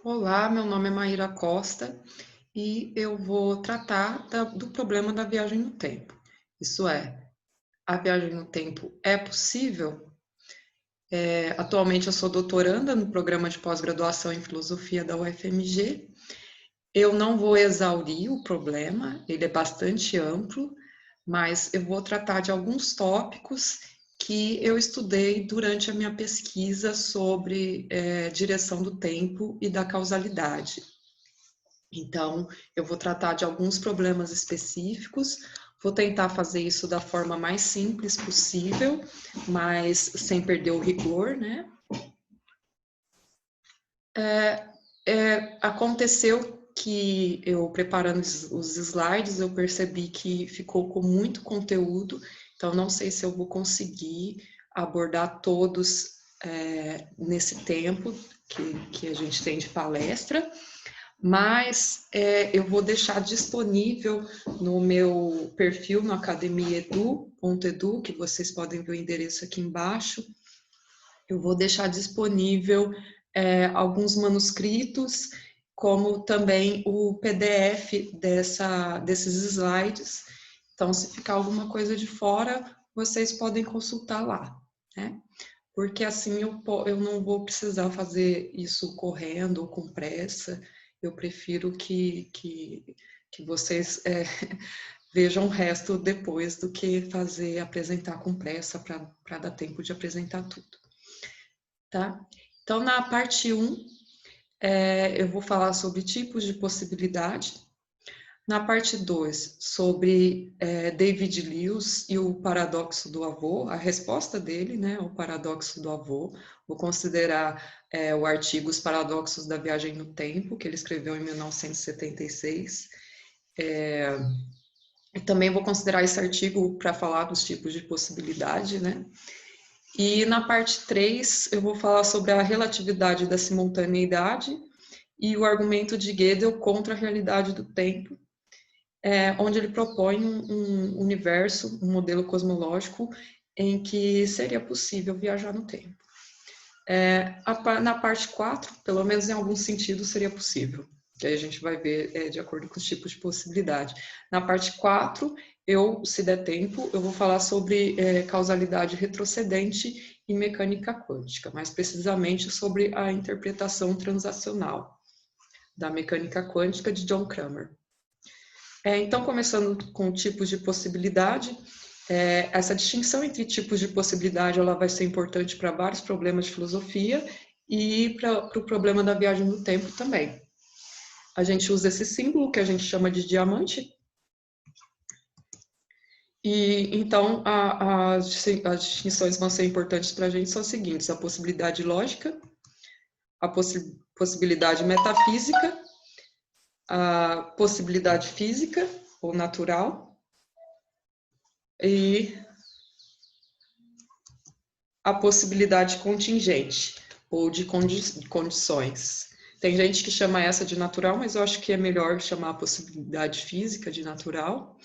Olá, meu nome é Maíra Costa e eu vou tratar do problema da viagem no tempo. Isso é, a viagem no tempo é possível? Atualmente eu sou doutoranda no programa de pós-graduação em filosofia da UFMG. Eu não vou exaurir o problema, ele é bastante amplo, mas eu vou tratar de alguns tópicos que eu estudei durante a minha pesquisa sobre direção do tempo e da causalidade. Então, eu vou tratar de alguns problemas específicos, vou tentar fazer isso da forma mais simples possível, mas sem perder o rigor, né? Aconteceu que eu preparando os slides, eu percebi que ficou com muito conteúdo, então não sei se eu vou conseguir abordar todos nesse tempo que a gente tem de palestra, mas eu vou deixar disponível no meu perfil no academiaedu.edu, que vocês podem ver o endereço aqui embaixo. Eu vou deixar disponível alguns manuscritos, como também o PDF desses slides. Então, se ficar alguma coisa de fora, vocês podem consultar lá, né? Porque assim eu não vou precisar fazer isso correndo ou com pressa. Eu prefiro que vocês vejam o resto depois do que apresentar com pressa para dar tempo de apresentar tudo, tá? Então, na parte 1, eu vou falar sobre tipos de possibilidade. Na parte 2, sobre David Lewis e o paradoxo do avô, a resposta dele, né, o paradoxo do avô. Vou considerar o artigo Os Paradoxos da Viagem no Tempo, que ele escreveu em 1976. E também vou considerar esse artigo para falar dos tipos de possibilidade, né? E na parte 3, eu vou falar sobre a relatividade da simultaneidade e o argumento de Gödel contra a realidade do tempo, onde ele propõe um universo, um modelo cosmológico em que seria possível viajar no tempo. Na parte 4, pelo menos em algum sentido, seria possível, que aí a gente vai ver de acordo com os tipos de possibilidade. Na parte 4, se der tempo, eu vou falar sobre causalidade retrocedente e mecânica quântica, mais precisamente sobre a interpretação transacional da mecânica quântica de John Cramer. Então, começando com tipos de possibilidade, essa distinção entre tipos de possibilidade ela vai ser importante para vários problemas de filosofia e para o problema da viagem no tempo também. A gente usa esse símbolo que a gente chama de diamante. E então as distinções vão ser importantes para a gente são as seguintes: a possibilidade lógica, a possibilidade metafísica, a possibilidade física ou natural e a possibilidade contingente ou de condições. Tem gente que chama essa de natural, mas eu acho que é melhor chamar a possibilidade física de natural.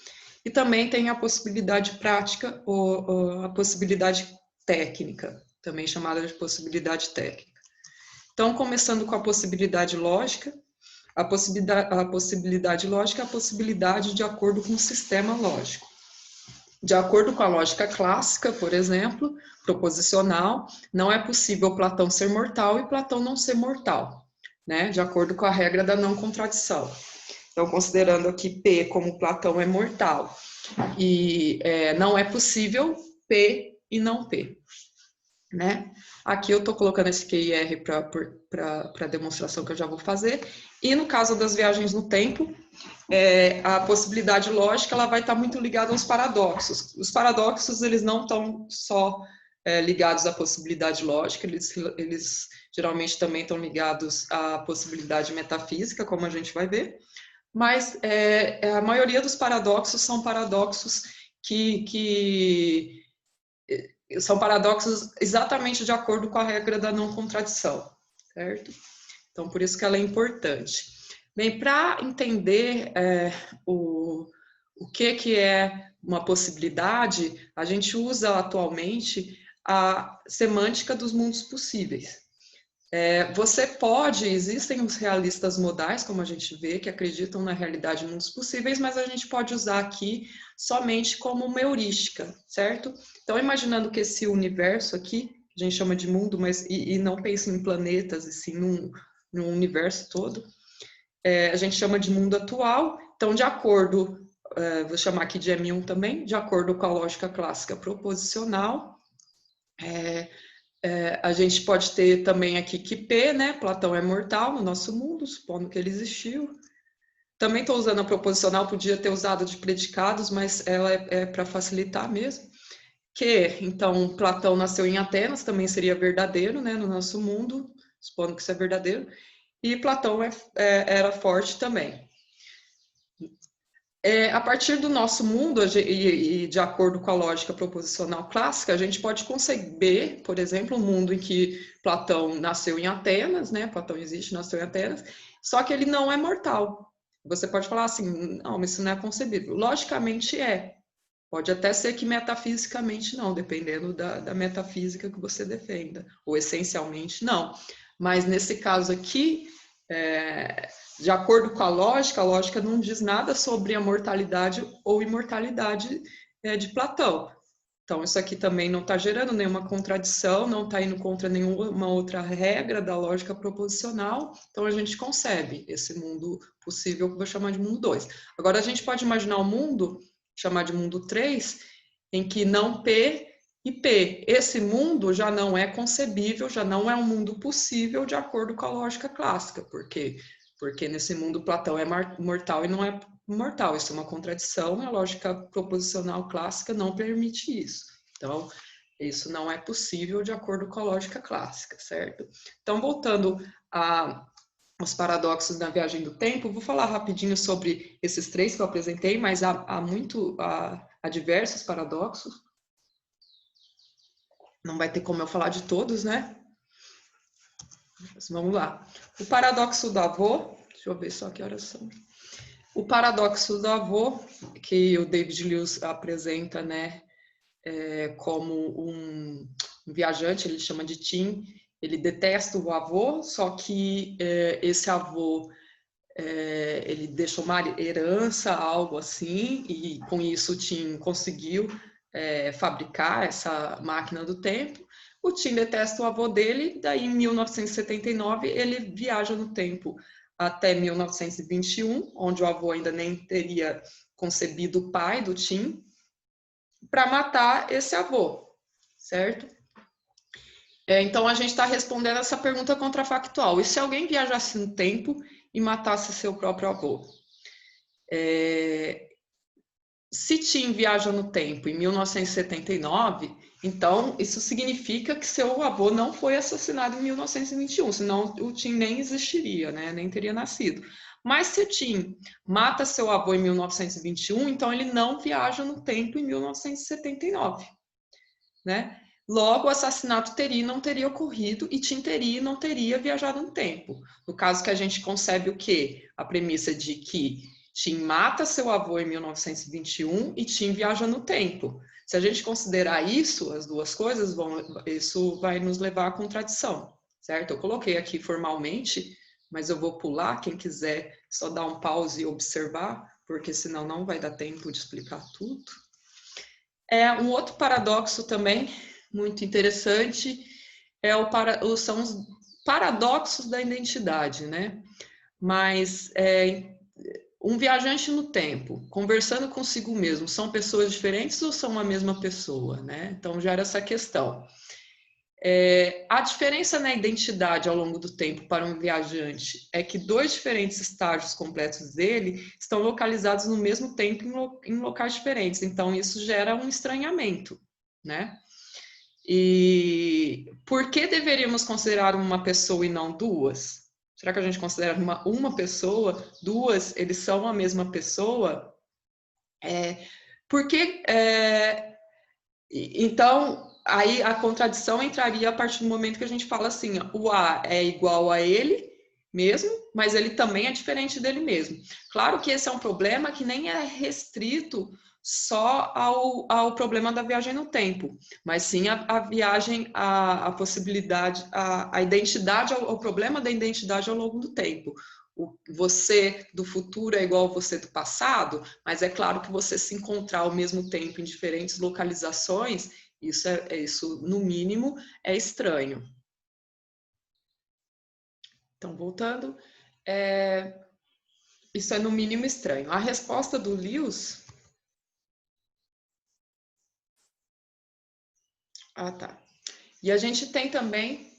E também tem a possibilidade prática ou a possibilidade técnica, também chamada de possibilidade técnica. Então, começando com a possibilidade lógica, a possibilidade lógica é a possibilidade de acordo com o sistema lógico. De acordo com a lógica clássica, por exemplo, proposicional, não é possível Platão ser mortal e Platão não ser mortal, né? De acordo com a regra da não contradição. Então, considerando aqui P como Platão é mortal e não é possível P e não P, né? Aqui eu estou colocando esse QIR para a demonstração que eu já vou fazer. E no caso das viagens no tempo, a possibilidade lógica ela vai estar muito ligada aos paradoxos. Os paradoxos eles não estão só ligados à possibilidade lógica, eles geralmente também estão ligados à possibilidade metafísica, como a gente vai ver. Mas a maioria dos paradoxos são paradoxos que são paradoxos exatamente de acordo com a regra da não contradição, certo? Então, por isso que ela é importante. Bem, para entender o que é uma possibilidade, a gente usa atualmente a semântica dos mundos possíveis. Você pode, existem os realistas modais, como a gente vê, que acreditam na realidade de mundos possíveis, mas a gente pode usar aqui somente como uma heurística, certo? Então, imaginando que esse universo aqui, a gente chama de mundo, mas e não pensa em planetas, e sim num universo todo, a gente chama de mundo atual. Então, de acordo, vou chamar aqui de M1 também, de acordo com a lógica clássica proposicional, a gente pode ter também aqui que P, né? Platão é mortal no nosso mundo, supondo que ele existiu. Também estou usando a proposicional, podia ter usado de predicados, mas ela é para facilitar mesmo. Que, então, Platão nasceu em Atenas, também seria verdadeiro, né? No nosso mundo, supondo que isso é verdadeiro. E Platão era forte também. A partir do nosso mundo, e de acordo com a lógica proposicional clássica, a gente pode conceber, por exemplo, um mundo em que Platão nasceu em Atenas, né? Platão existe, nasceu em Atenas, só que ele não é mortal. Você pode falar assim, não, mas isso não é concebível. Logicamente é. Pode até ser que metafisicamente não, dependendo da metafísica que você defenda, ou essencialmente não. Mas nesse caso aqui, de acordo com a lógica não diz nada sobre a mortalidade ou imortalidade de Platão. Então, isso aqui também não está gerando nenhuma contradição, não está indo contra nenhuma outra regra da lógica proposicional. Então, a gente concebe esse mundo possível que eu vou chamar de mundo 2. Agora, a gente pode imaginar um mundo, chamar de mundo 3, em que não P e P. Esse mundo já não é concebível, já não é um mundo possível de acordo com a lógica clássica. Por quê? Porque nesse mundo Platão é mortal e não é mortal. Isso é uma contradição, a lógica proposicional clássica não permite isso. Então, isso não é possível de acordo com a lógica clássica, certo? Então, voltando aos paradoxos da viagem do tempo, vou falar rapidinho sobre esses 3 que eu apresentei, mas há diversos paradoxos. Não vai ter como eu falar de todos, né? Mas vamos lá. O paradoxo do avô, deixa eu ver só que horas são. O paradoxo do avô, que o David Lewis apresenta, né, como um viajante, ele chama de Tim, ele detesta o avô, só que esse avô, ele deixou uma herança, algo assim, e com isso o Tim conseguiu fabricar essa máquina do tempo. O Tim detesta o avô dele, daí em 1979 ele viaja no tempo até 1921, onde o avô ainda nem teria concebido o pai do Tim, para matar esse avô, certo? Então a gente está respondendo essa pergunta contrafactual. E se alguém viajasse no tempo e matasse seu próprio avô? Se Tim viaja no tempo em 1979, então isso significa que seu avô não foi assassinado em 1921, senão o Tim nem existiria, né? Nem teria nascido. Mas se o Tim mata seu avô em 1921, então ele não viaja no tempo em 1979, né? Logo, o assassinato teria não teria ocorrido e Tim teria não teria viajado no tempo. No caso que a gente concebe o quê? A premissa de que Tim mata seu avô em 1921 e Tim viaja no tempo. Se a gente considerar isso, as duas coisas, isso vai nos levar à contradição, certo? Eu coloquei aqui formalmente, mas eu vou pular, quem quiser só dar um pause e observar, porque senão não vai dar tempo de explicar tudo. Um outro paradoxo também, muito interessante, são os paradoxos da identidade, né? Mas um viajante no tempo, conversando consigo mesmo, são pessoas diferentes ou são a mesma pessoa, né? Então, gera essa questão. A diferença na identidade ao longo do tempo para um viajante é que 2 diferentes estágios completos dele estão localizados no mesmo tempo em locais diferentes. Então, isso gera um estranhamento, né? E por que deveríamos considerar uma pessoa e não 2? Será que a gente considera uma pessoa, 2, eles são a mesma pessoa? Porque, então, aí a contradição entraria a partir do momento que a gente fala assim, o A é igual a ele mesmo, mas ele também é diferente dele mesmo. Claro que esse é um problema que nem é restrito só ao problema da viagem no tempo, mas sim a viagem, a possibilidade, a identidade, ao problema da identidade ao longo do tempo. O você do futuro é igual ao você do passado, mas é claro que você se encontrar ao mesmo tempo em diferentes localizações, isso no mínimo, é estranho. Então, voltando, isso é no mínimo estranho. A resposta do Lewis... Ah, tá. E a gente tem também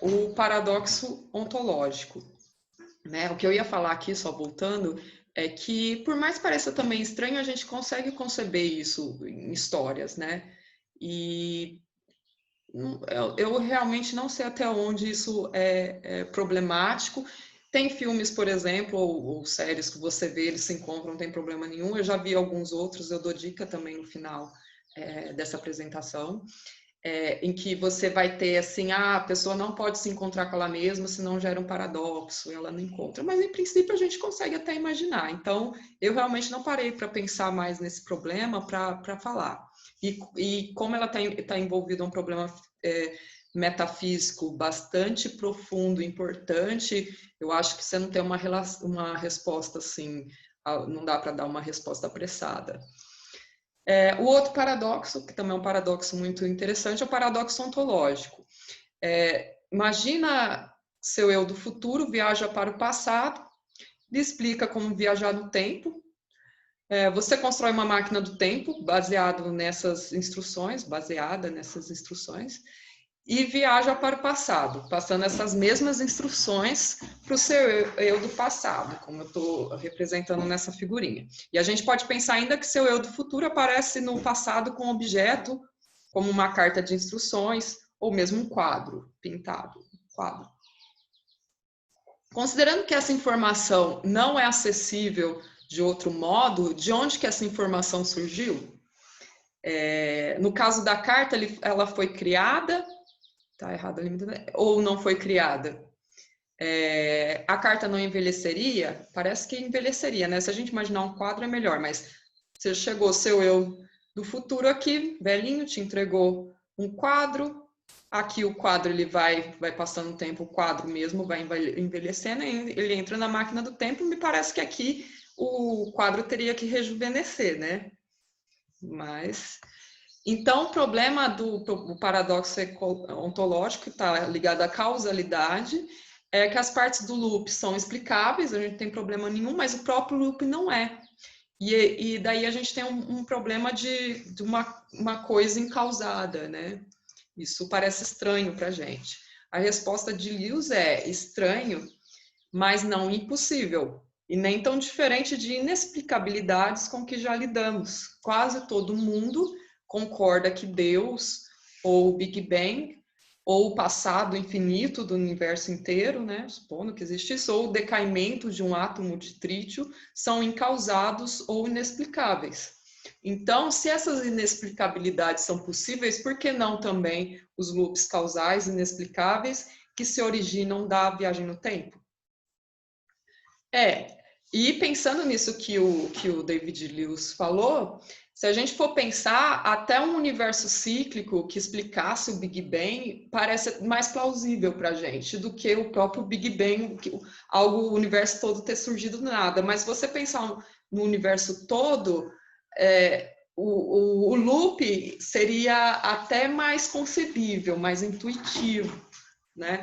o paradoxo ontológico, né? O que eu ia falar aqui, só voltando, é que, por mais que pareça também estranho, a gente consegue conceber isso em histórias, né? E eu realmente não sei até onde isso é problemático. Tem filmes, por exemplo, ou séries que você vê, eles se encontram, não tem problema nenhum. Eu já vi alguns outros, eu dou dica também no final dessa apresentação, em que você vai ter assim, a pessoa não pode se encontrar com ela mesma, senão gera um paradoxo, ela não encontra. Mas, em princípio, a gente consegue até imaginar. Então, eu realmente não parei para pensar mais nesse problema para falar. E como ela está envolvida em um problema metafísico bastante profundo, importante, eu acho que você não tem uma resposta assim, não dá para dar uma resposta apressada. O outro paradoxo, que também é um paradoxo muito interessante, é o paradoxo ontológico. Imagina seu eu do futuro viaja para o passado, lhe explica como viajar no tempo. Você constrói uma máquina do tempo baseada nessas instruções, e viaja para o passado, passando essas mesmas instruções para o seu eu do passado, como eu estou representando nessa figurinha. E a gente pode pensar ainda que seu eu do futuro aparece no passado com um objeto, como uma carta de instruções, ou mesmo um quadro pintado. Considerando que essa informação não é acessível de outro modo, de onde que essa informação surgiu? No caso da carta, ela foi criada... Tá errado ali, ou não foi criada. A carta não envelheceria? Parece que envelheceria, né? Se a gente imaginar um quadro é melhor, mas você chegou seu eu do futuro aqui, velhinho, te entregou um quadro, aqui o quadro ele vai passando o tempo, o quadro mesmo vai envelhecendo, ele entra na máquina do tempo, me parece que aqui o quadro teria que rejuvenescer, né? Mas... Então, o problema do paradoxo ontológico, que está ligado à causalidade, é que as partes do loop são explicáveis, a gente não tem problema nenhum, mas o próprio loop não é. E daí a gente tem um problema de uma coisa incausada, né? Isso parece estranho para a gente. A resposta de Lewis é estranho, mas não impossível. E nem tão diferente de inexplicabilidades com que já lidamos. Quase todo mundo concorda que Deus, ou o Big Bang, ou o passado infinito do universo inteiro, né, supondo que existe isso, ou o decaimento de um átomo de trítio, são incausados ou inexplicáveis. Então, se essas inexplicabilidades são possíveis, por que não também os loops causais inexplicáveis que se originam da viagem no tempo? E pensando nisso que o David Lewis falou, se a gente for pensar, até um universo cíclico que explicasse o Big Bang parece mais plausível para a gente do que o próprio Big Bang, o universo todo ter surgido do nada. Mas se você pensar no universo todo, o loop seria até mais concebível, mais intuitivo, né?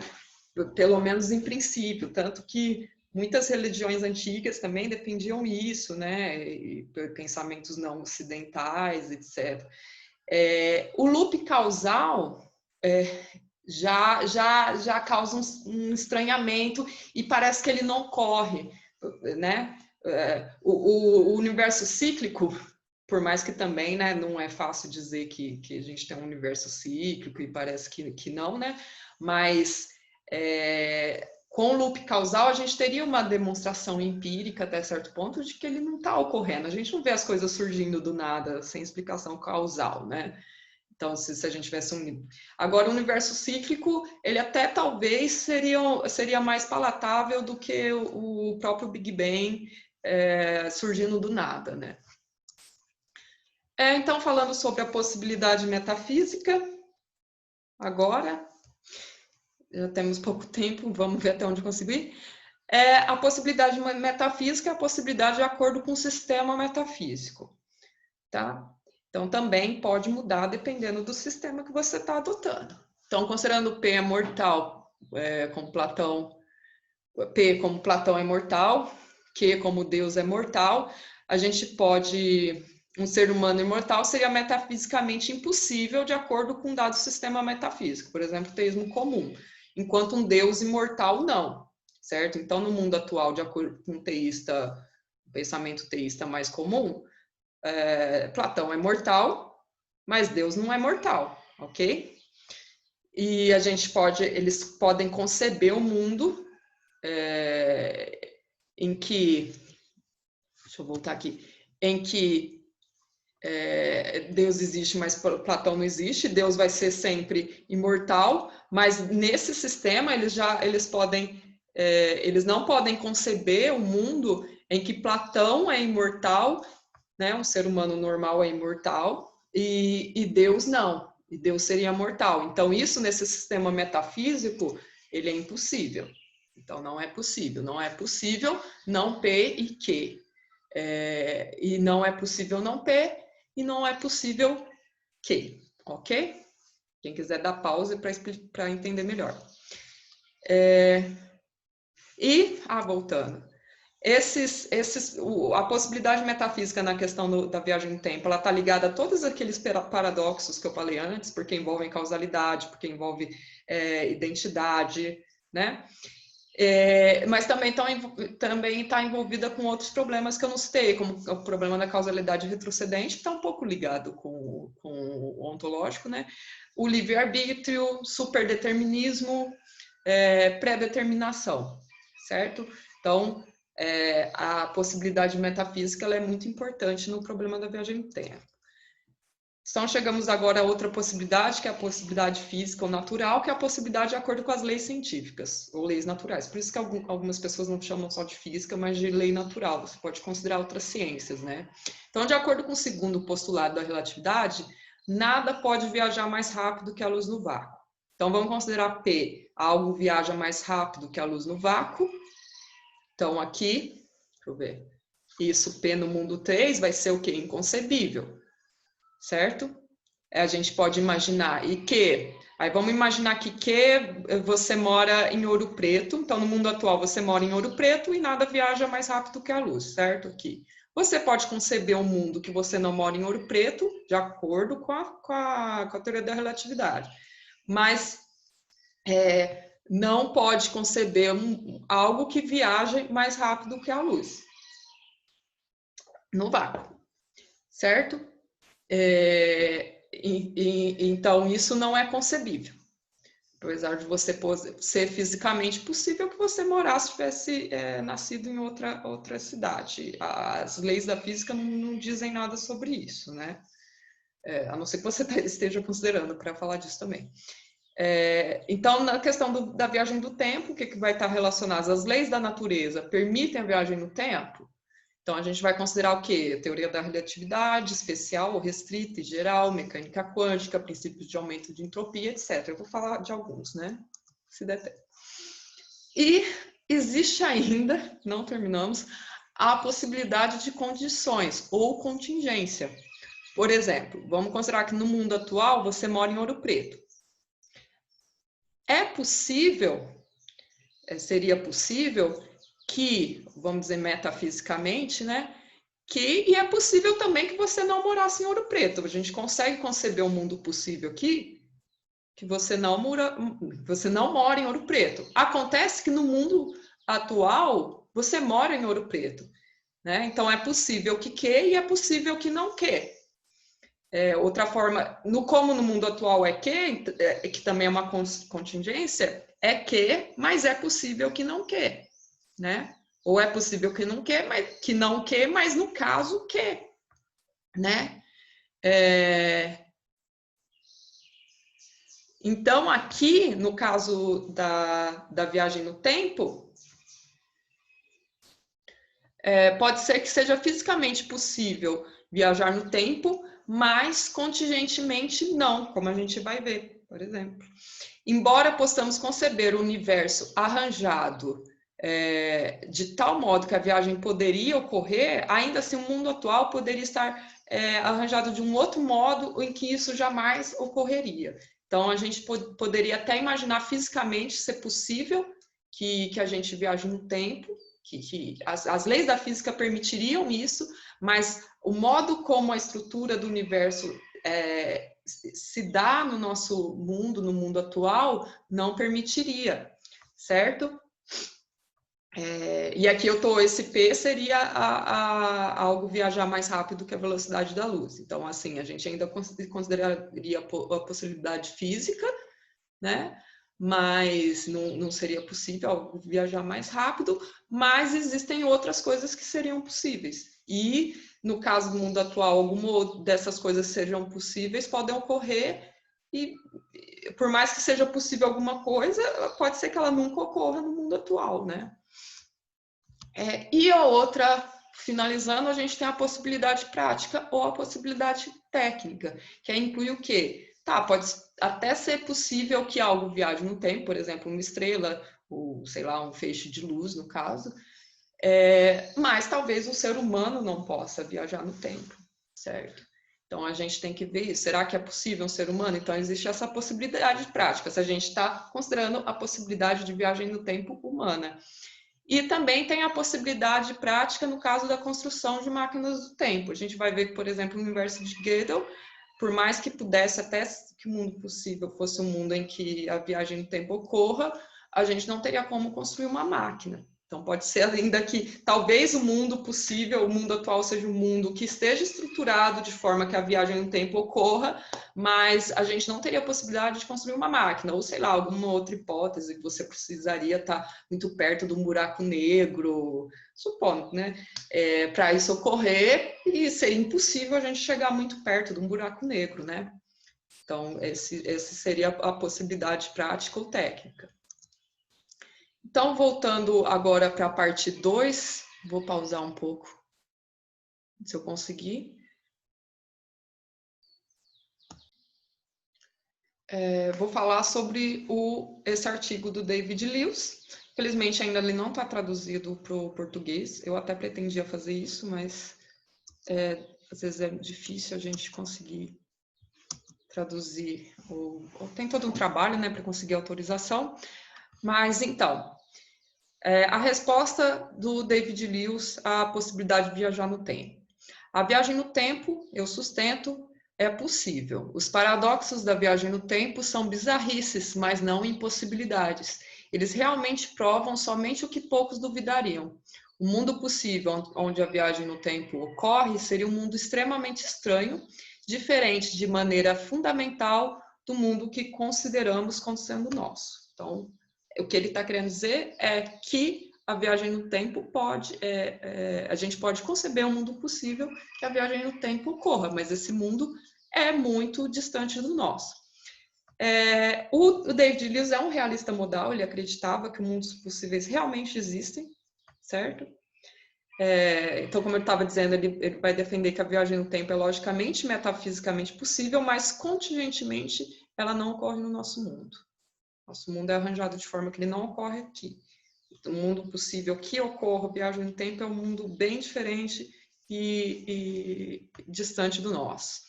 Pelo menos em princípio, tanto que muitas religiões antigas também defendiam isso, né? E pensamentos não ocidentais, etc. O loop causal já causa um estranhamento e parece que ele não ocorre, né? O universo cíclico, por mais que também, né, não é fácil dizer que a gente tem um universo cíclico e parece que não, né? Mas com o loop causal, a gente teria uma demonstração empírica até certo ponto de que ele não está ocorrendo. A gente não vê as coisas surgindo do nada, sem explicação causal, né? Então, se a gente tivesse um... Agora, o universo cíclico, ele até talvez seria mais palatável do que o próprio Big Bang surgindo do nada, né? Então, falando sobre a possibilidade metafísica, agora, já temos pouco tempo, vamos ver até onde conseguir. A possibilidade metafísica é a possibilidade de acordo com o sistema metafísico, tá? Então, também pode mudar dependendo do sistema que você está adotando. Então, considerando P é mortal, como Platão, P como Platão é mortal, Q como Deus é mortal, a gente pode... Um ser humano imortal seria metafisicamente impossível de acordo com um dado sistema metafísico, por exemplo, o teísmo comum, enquanto um Deus imortal não, certo? Então, no mundo atual, de acordo com o pensamento teísta mais comum, Platão é mortal, mas Deus não é mortal, ok? E eles podem conceber um mundo em que, deixa eu voltar aqui, em que Deus existe, mas Platão não existe. Deus vai ser sempre imortal, mas nesse sistema eles não podem conceber um mundo em que Platão é imortal, né? Um ser humano normal é imortal e Deus não. E Deus seria mortal. Então isso nesse sistema metafísico ele é impossível. Então não é possível não P e Q. E não é possível não P e não é possível Q, ok? Quem quiser dar pausa para entender melhor. Voltando. A possibilidade metafísica na questão da viagem no tempo, ela está ligada a todos aqueles paradoxos que eu falei antes, porque envolvem causalidade, porque envolve identidade, né? Mas também está envolvida com outros problemas que eu não citei, como o problema da causalidade retrocedente, que está um pouco ligado com o ontológico, né? O livre-arbítrio, superdeterminismo, pré-determinação, certo? Então, a possibilidade metafísica ela é muito importante no problema da viagem no tempo. Então, chegamos agora a outra possibilidade, que é a possibilidade física ou natural, que é a possibilidade de acordo com as leis científicas, ou leis naturais. Por isso que algumas pessoas não chamam só de física, mas de lei natural. Você pode considerar outras ciências, né? Então, de acordo com o segundo postulado da relatividade, nada pode viajar mais rápido que a luz no vácuo. Então, vamos considerar P, algo viaja mais rápido que a luz no vácuo. Então, aqui, deixa eu ver, isso P no mundo 3 vai ser o quê? Inconcebível. Certo? A gente pode imaginar. E que? Aí vamos imaginar que você mora em Ouro Preto. Então, no mundo atual, você mora em Ouro Preto e nada viaja mais rápido que a luz, certo? Aqui. Você pode conceber um mundo que você não mora em Ouro Preto, de acordo com a teoria da relatividade. Mas não pode conceber algo que viaje mais rápido que a luz. No vácuo. Certo? Então, isso não é concebível. Apesar de você ser fisicamente possível que você morasse, tivesse nascido em outra cidade. As leis da física não dizem nada sobre isso, né? A não ser que você esteja considerando para falar disso também. Então, na questão da viagem do tempo, o que vai estar relacionado? As leis da natureza permitem a viagem no tempo? Então, a gente vai considerar o quê? Teoria da relatividade, especial ou restrita e geral, mecânica quântica, princípios de aumento de entropia, etc. Eu vou falar de alguns, né? Se der tempo. E existe ainda, não terminamos, a possibilidade de condições ou contingência. Por exemplo, vamos considerar que no mundo atual você mora em Ouro Preto. Seria possível que, vamos dizer metafisicamente, né? E é possível também que você não morasse em Ouro Preto. A gente consegue conceber um mundo possível aqui que você não mora em Ouro Preto. Acontece que no mundo atual você mora em Ouro Preto, né? Então é possível que e é possível que não que. Outra forma, como no mundo atual que também é uma contingência, mas é possível que não que, né? Ou é possível que não que, mas no caso que, né? Então, aqui, no caso da viagem no tempo, pode ser que seja fisicamente possível viajar no tempo, mas contingentemente não, como a gente vai ver, por exemplo. Embora possamos conceber o universo arranjado de tal modo que a viagem poderia ocorrer, ainda assim o mundo atual poderia estar arranjado de um outro modo em que isso jamais ocorreria. Então, a gente poderia até imaginar fisicamente ser possível que a gente viaje no tempo, que as leis da física permitiriam isso, mas o modo como a estrutura do universo se dá no nosso mundo, no mundo atual, não permitiria, certo? E aqui esse P seria algo viajar mais rápido que a velocidade da luz. Então, assim, a gente ainda consideraria a possibilidade física, né? Mas não seria possível viajar mais rápido, mas existem outras coisas que seriam possíveis. E, no caso do mundo atual, alguma dessas coisas sejam possíveis, podem ocorrer, e por mais que seja possível alguma coisa, pode ser que ela nunca ocorra no mundo atual, né? E a outra, finalizando, a gente tem a possibilidade prática ou a possibilidade técnica, que inclui o quê? Tá, pode até ser possível que algo viaje no tempo, por exemplo, uma estrela, ou sei lá, um feixe de luz, no caso, mas talvez o ser humano não possa viajar no tempo, certo? Então a gente tem que ver isso. Será que é possível um ser humano? Então existe essa possibilidade prática, se a gente está considerando a possibilidade de viagem no tempo humana. E também tem a possibilidade prática no caso da construção de máquinas do tempo. A gente vai ver que, por exemplo, no universo de Gödel, por mais que pudesse até que o mundo possível fosse um mundo em que a viagem no tempo ocorra, a gente não teria como construir uma máquina. Então, pode ser ainda que talvez o mundo possível, o mundo atual seja um mundo que esteja estruturado de forma que a viagem no tempo ocorra, mas a gente não teria a possibilidade de construir uma máquina, ou sei lá, alguma outra hipótese que você precisaria estar muito perto de um buraco negro, supondo, né? Para isso ocorrer, e seria impossível a gente chegar muito perto de um buraco negro, né? Então, esse seria a possibilidade prática ou técnica. Então, voltando agora para a parte 2, vou pausar um pouco, se eu conseguir. Vou falar sobre esse artigo do David Lewis. Felizmente, ainda ele não está traduzido para o português. Eu até pretendia fazer isso, mas às vezes é difícil a gente conseguir traduzir. Tem todo um trabalho, né, para conseguir autorização. Mas, então, a resposta do David Lewis à possibilidade de viajar no tempo. A viagem no tempo, eu sustento, é possível. Os paradoxos da viagem no tempo são bizarrices, mas não impossibilidades. Eles realmente provam somente o que poucos duvidariam. O mundo possível onde a viagem no tempo ocorre seria um mundo extremamente estranho, diferente de maneira fundamental do mundo que consideramos como sendo nosso. Então, o que ele está querendo dizer é que a viagem no tempo a gente pode conceber um mundo possível que a viagem no tempo ocorra, mas esse mundo é muito distante do nosso. O David Lewis é um realista modal, ele acreditava que mundos possíveis realmente existem, certo? Então, como eu estava dizendo, ele vai defender que a viagem no tempo é logicamente, metafisicamente possível, mas contingentemente ela não ocorre no nosso mundo. Nosso mundo é arranjado de forma que ele não ocorre aqui. O mundo possível que ocorra viagem no tempo é um mundo bem diferente e distante do nosso.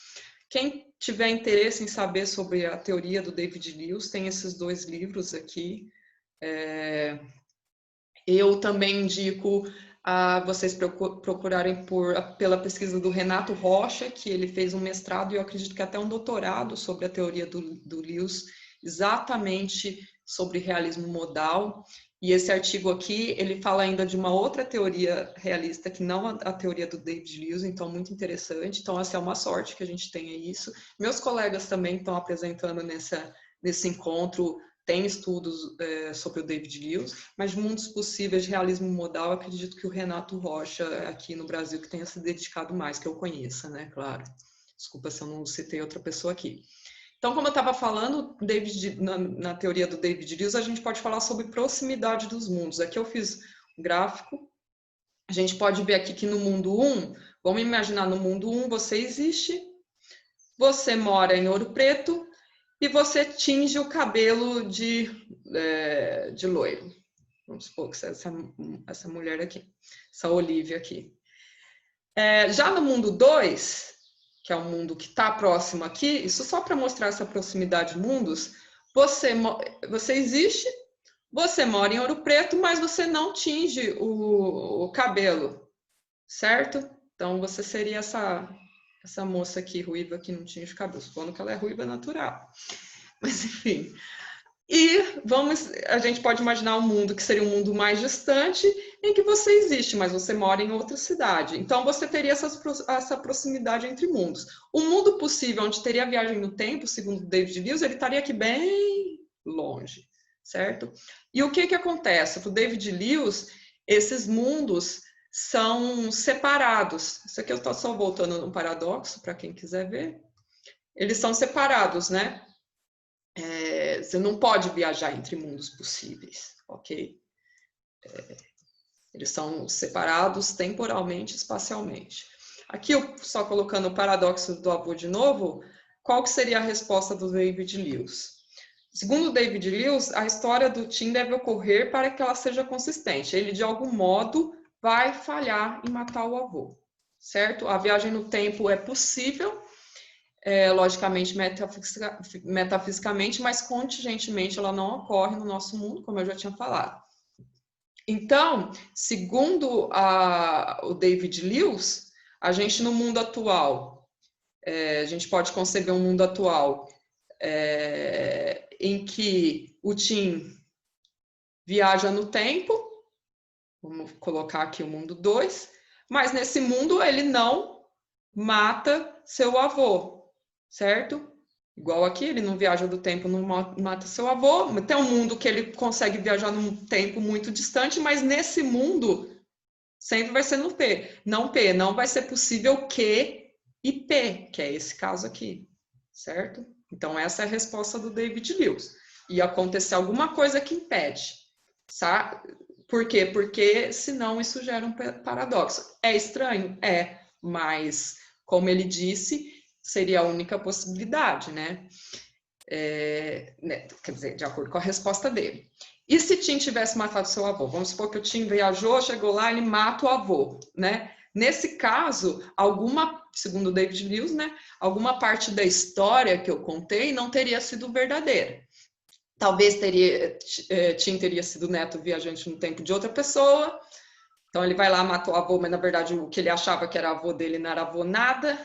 Quem tiver interesse em saber sobre a teoria do David Lewis, tem esses 2 livros aqui. Eu também indico a vocês procurarem pela pesquisa do Renato Rocha, que ele fez um mestrado e eu acredito que até um doutorado sobre a teoria do Lewis, exatamente sobre realismo modal. E esse artigo aqui, ele fala ainda de uma outra teoria realista, que não a teoria do David Lewis, então muito interessante. Então, essa é uma sorte que a gente tenha isso. Meus colegas também estão apresentando nesse encontro, tem estudos sobre o David Lewis, mas de mundos possíveis de realismo modal, acredito que o Renato Rocha, aqui no Brasil, que tenha se dedicado mais, que eu conheça, né, claro. Desculpa se eu não citei outra pessoa aqui. Então, como eu estava falando, na teoria do David Lewis, a gente pode falar sobre proximidade dos mundos. Aqui eu fiz um gráfico. A gente pode ver aqui que no mundo 1, vamos imaginar no mundo 1 você existe, você mora em Ouro Preto e você tinge o cabelo de loiro. Vamos supor que essa mulher aqui, essa Olivia aqui. Já no mundo 2, que é um mundo que está próximo aqui, isso só para mostrar essa proximidade de mundos, você existe, você mora em Ouro Preto, mas você não tinge o cabelo, certo? Então você seria essa moça aqui, ruiva, que não tinge o cabelo, supondo que ela é ruiva natural. Mas enfim. E a gente pode imaginar um mundo que seria um mundo mais distante, em que você existe, mas você mora em outra cidade. Então você teria essa proximidade entre mundos. O mundo possível, onde teria viagem no tempo, segundo David Lewis, ele estaria aqui bem longe, certo? E o que acontece? Para o David Lewis, esses mundos são separados. Isso aqui eu estou só voltando no paradoxo, para quem quiser ver. Eles são separados, né? Você não pode viajar entre mundos possíveis, ok? Eles são separados temporalmente, espacialmente. Aqui, eu só colocando o paradoxo do avô de novo, qual que seria a resposta do David Lewis? Segundo David Lewis, a história do Tim deve ocorrer para que ela seja consistente. Ele, de algum modo, vai falhar em matar o avô, certo? A viagem no tempo é possível, logicamente, metafisicamente, mas contingentemente ela não ocorre no nosso mundo, como eu já tinha falado. Então, segundo o David Lewis, a gente no mundo atual, a gente pode conceber um mundo atual em que o Tim viaja no tempo, vamos colocar aqui o mundo 2, mas nesse mundo ele não mata seu avô, certo? Igual aqui, ele não viaja do tempo, não mata seu avô. Tem um mundo que ele consegue viajar num tempo muito distante, mas nesse mundo sempre vai ser no P. Não vai ser possível Q e P, que é esse caso aqui, certo? Então, essa é a resposta do David Lewis. E acontecer alguma coisa que impede, sabe? Por quê? Porque senão isso gera um paradoxo. É estranho? É, mas, como ele disse, seria a única possibilidade, né? Quer dizer, de acordo com a resposta dele. E se Tim tivesse matado seu avô? Vamos supor que o Tim viajou, chegou lá, ele mata o avô, né? Nesse caso, segundo David Lewis, né? Alguma parte da história que eu contei não teria sido verdadeira. Talvez Tim teria sido neto viajante no tempo de outra pessoa. Então ele vai lá, mata o avô, mas na verdade o que ele achava que era avô dele não era avô nada.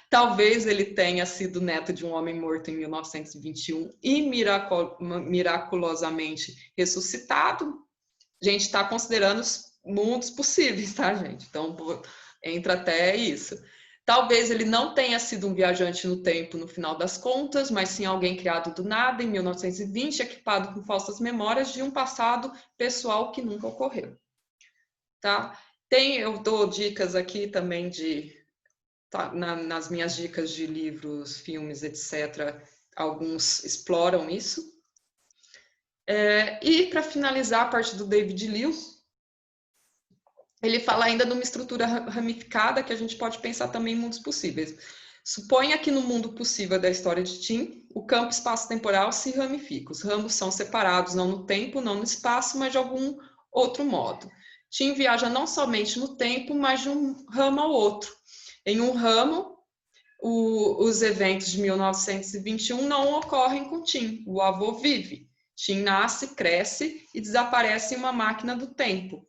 Talvez ele tenha sido neto de um homem morto em 1921 e miraculosamente ressuscitado. A gente está considerando os mundos possíveis, tá, gente? Então, entra até isso. Talvez ele não tenha sido um viajante no tempo no final das contas, mas sim alguém criado do nada em 1920, equipado com falsas memórias de um passado pessoal que nunca ocorreu. Tá? Eu dou dicas aqui também nas minhas dicas de livros, filmes, etc., alguns exploram isso. E, para finalizar, a parte do David Lewis, ele fala ainda de uma estrutura ramificada que a gente pode pensar também em mundos possíveis. Suponha que no mundo possível da história de Tim, o campo espaço-temporal se ramifica. Os ramos são separados não no tempo, não no espaço, mas de algum outro modo. Tim viaja não somente no tempo, mas de um ramo ao outro. Em um ramo, os eventos de 1921 não ocorrem com Tim. O avô vive. Tim nasce, cresce e desaparece em uma máquina do tempo.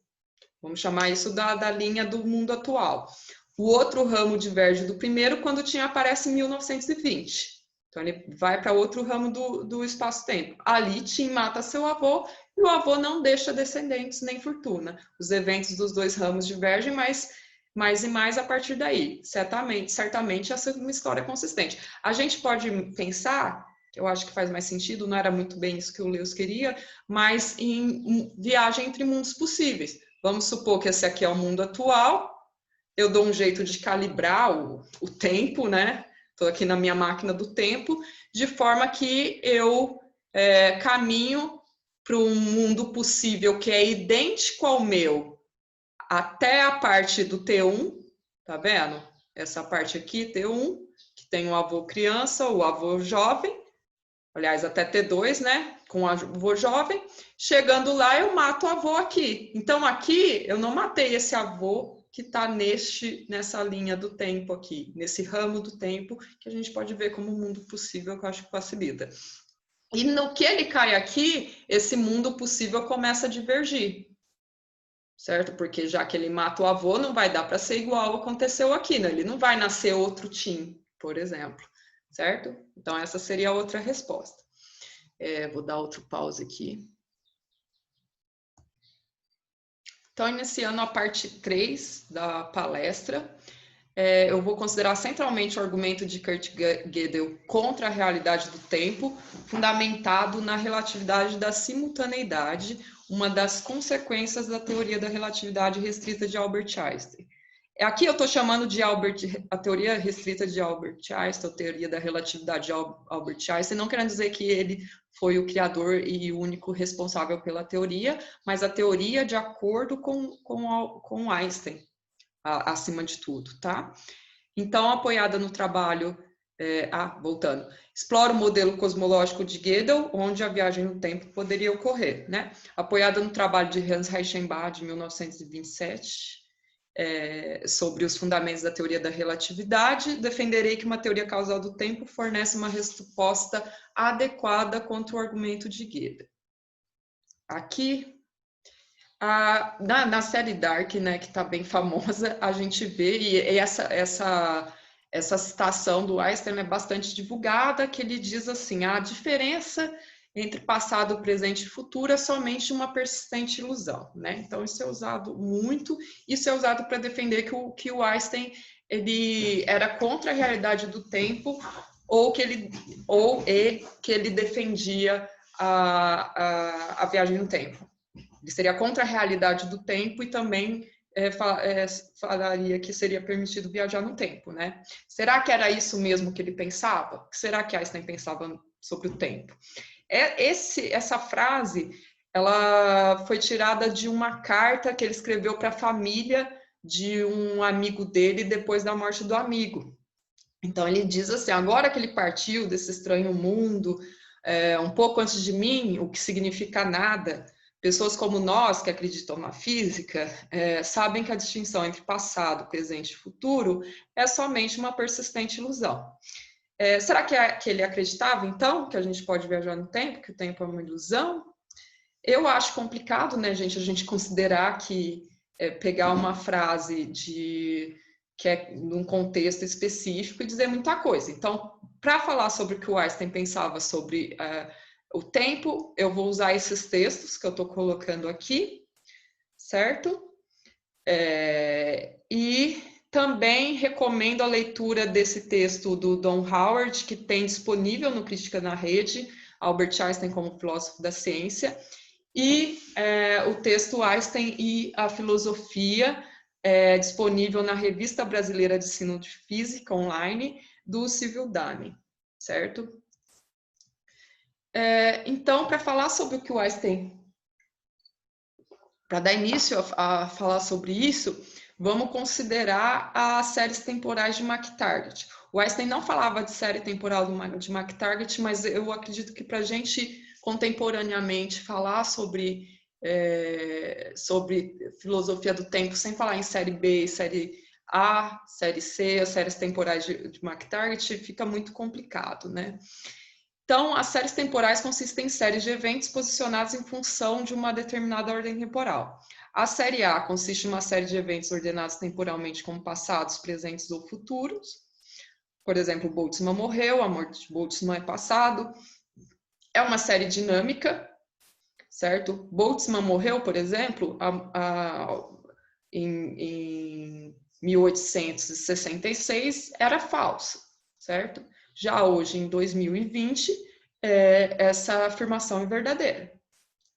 Vamos chamar isso da linha do mundo atual. O outro ramo diverge do primeiro quando Tim aparece em 1920. Então, ele vai para outro ramo do espaço-tempo. Ali, Tim mata seu avô e o avô não deixa descendentes nem fortuna. Os eventos dos dois ramos divergem, mas mais e mais a partir daí. Certamente essa é uma história consistente. A gente pode pensar, eu acho que faz mais sentido, não era muito bem isso que o Lewis queria, mas em viagem entre mundos possíveis. Vamos supor que esse aqui é o mundo atual, eu dou um jeito de calibrar o tempo, né? Estou aqui na minha máquina do tempo, de forma que eu caminho para um mundo possível que é idêntico ao meu, até a parte do T1, tá vendo? Essa parte aqui, T1, que tem o avô criança, o avô jovem, aliás, até T2, né? Com o avô jovem. Chegando lá, eu mato o avô aqui. Então, aqui, eu não matei esse avô que está nessa linha do tempo aqui, nesse ramo do tempo, que a gente pode ver como um mundo possível, que eu acho que facilita. E no que ele cai aqui, esse mundo possível começa a divergir, certo? Porque já que ele mata o avô, não vai dar para ser igual ao que aconteceu aqui, né? Ele não vai nascer outro Tim, por exemplo, certo? Então, essa seria a outra resposta. Vou dar outro pause aqui. Então, iniciando a parte 3 da palestra, eu vou considerar centralmente o argumento de Kurt Gödel contra a realidade do tempo, fundamentado na relatividade da simultaneidade, uma das consequências da teoria da relatividade restrita de Albert Einstein. Aqui eu estou chamando de a teoria restrita de Albert Einstein, a teoria da relatividade de Albert Einstein, não querendo dizer que ele foi o criador e o único responsável pela teoria, mas a teoria de acordo com Einstein, acima de tudo, tá? Então, apoiada no trabalho, voltando, explora o modelo cosmológico de Gödel, onde a viagem no tempo poderia ocorrer, né? Apoiada no trabalho de Hans Reichenbach, de 1927, sobre os fundamentos da teoria da relatividade, defenderei que uma teoria causal do tempo fornece uma resposta adequada contra o argumento de Gödel. Aqui, na série Dark, né, que está bem famosa, a gente vê, e essa citação do Einstein é bastante divulgada, que ele diz assim, a diferença entre passado, presente e futuro é somente uma persistente ilusão, né? Então, isso é usado muito, isso é usado para defender que o Einstein ele era contra a realidade do tempo, ou que ele defendia a viagem no tempo. Ele seria contra a realidade do tempo e também falaria que seria permitido viajar no tempo, né? Será que era isso mesmo que ele pensava? Será que Einstein pensava sobre o tempo? Essa frase, ela foi tirada de uma carta que ele escreveu para a família de um amigo dele depois da morte do amigo. Então, ele diz assim, agora que ele partiu desse estranho mundo, um pouco antes de mim, o que significa nada, pessoas como nós, que acreditam na física, sabem que a distinção entre passado, presente e futuro é somente uma persistente ilusão. Será que ele acreditava, então, que a gente pode viajar no tempo, que o tempo é uma ilusão? Eu acho complicado, né, gente, a gente considerar que pegar uma frase que é num contexto específico e dizer muita coisa. Então, para falar sobre o que o Einstein pensava sobre o tempo, eu vou usar esses textos que eu estou colocando aqui, certo? E também recomendo a leitura desse texto do Don Howard, que tem disponível no Crítica na Rede, Albert Einstein como filósofo da ciência, e o texto Einstein e a filosofia, disponível na Revista Brasileira de Ensino de Física online, do Civil Dani, certo? Então, para falar sobre o que o Einstein, para dar início a falar sobre isso, vamos considerar as séries temporais de McTaggart. O Einstein não falava de série temporal de McTaggart, mas eu acredito que para a gente contemporaneamente falar sobre filosofia do tempo, sem falar em série B, série A, série C, as séries temporais de McTaggart, fica muito complicado, né? Então, as séries temporais consistem em séries de eventos posicionados em função de uma determinada ordem temporal. A série A consiste em uma série de eventos ordenados temporalmente como passados, presentes ou futuros. Por exemplo, Boltzmann morreu, a morte de Boltzmann é passado. É uma série dinâmica, certo? Boltzmann morreu, por exemplo, em 1866, era falso, certo? Já hoje, em 2020, essa afirmação é verdadeira.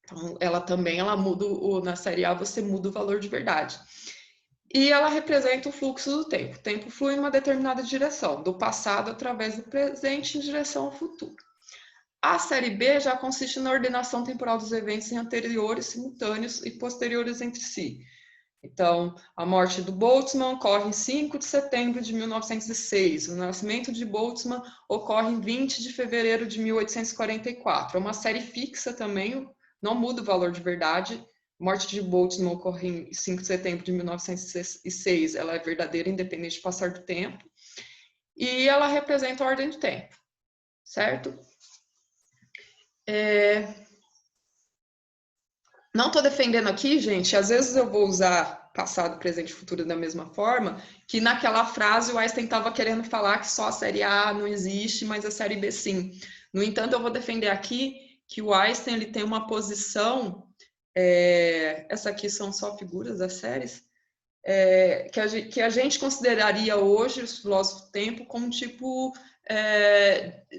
Então, ela muda, na série A você muda o valor de verdade. E ela representa o fluxo do tempo. O tempo flui em uma determinada direção, do passado através do presente em direção ao futuro. A série B já consiste na ordenação temporal dos eventos em anteriores, simultâneos e posteriores entre si. Então, a morte do Boltzmann ocorre em 5 de setembro de 1906. O nascimento de Boltzmann ocorre em 20 de fevereiro de 1844. É uma série fixa também, não muda o valor de verdade. A morte de Boltzmann ocorre em 5 de setembro de 1906. Ela é verdadeira, independente do passar do tempo. E ela representa a ordem do tempo, certo? Não estou defendendo aqui, gente, às vezes eu vou usar passado, presente e futuro da mesma forma, que naquela frase o Einstein estava querendo falar que só a série A não existe, mas a série B sim. No entanto, eu vou defender aqui que o Einstein ele tem uma posição, essa aqui são só figuras das séries, que a gente consideraria hoje, os filósofos do tempo, como um tipo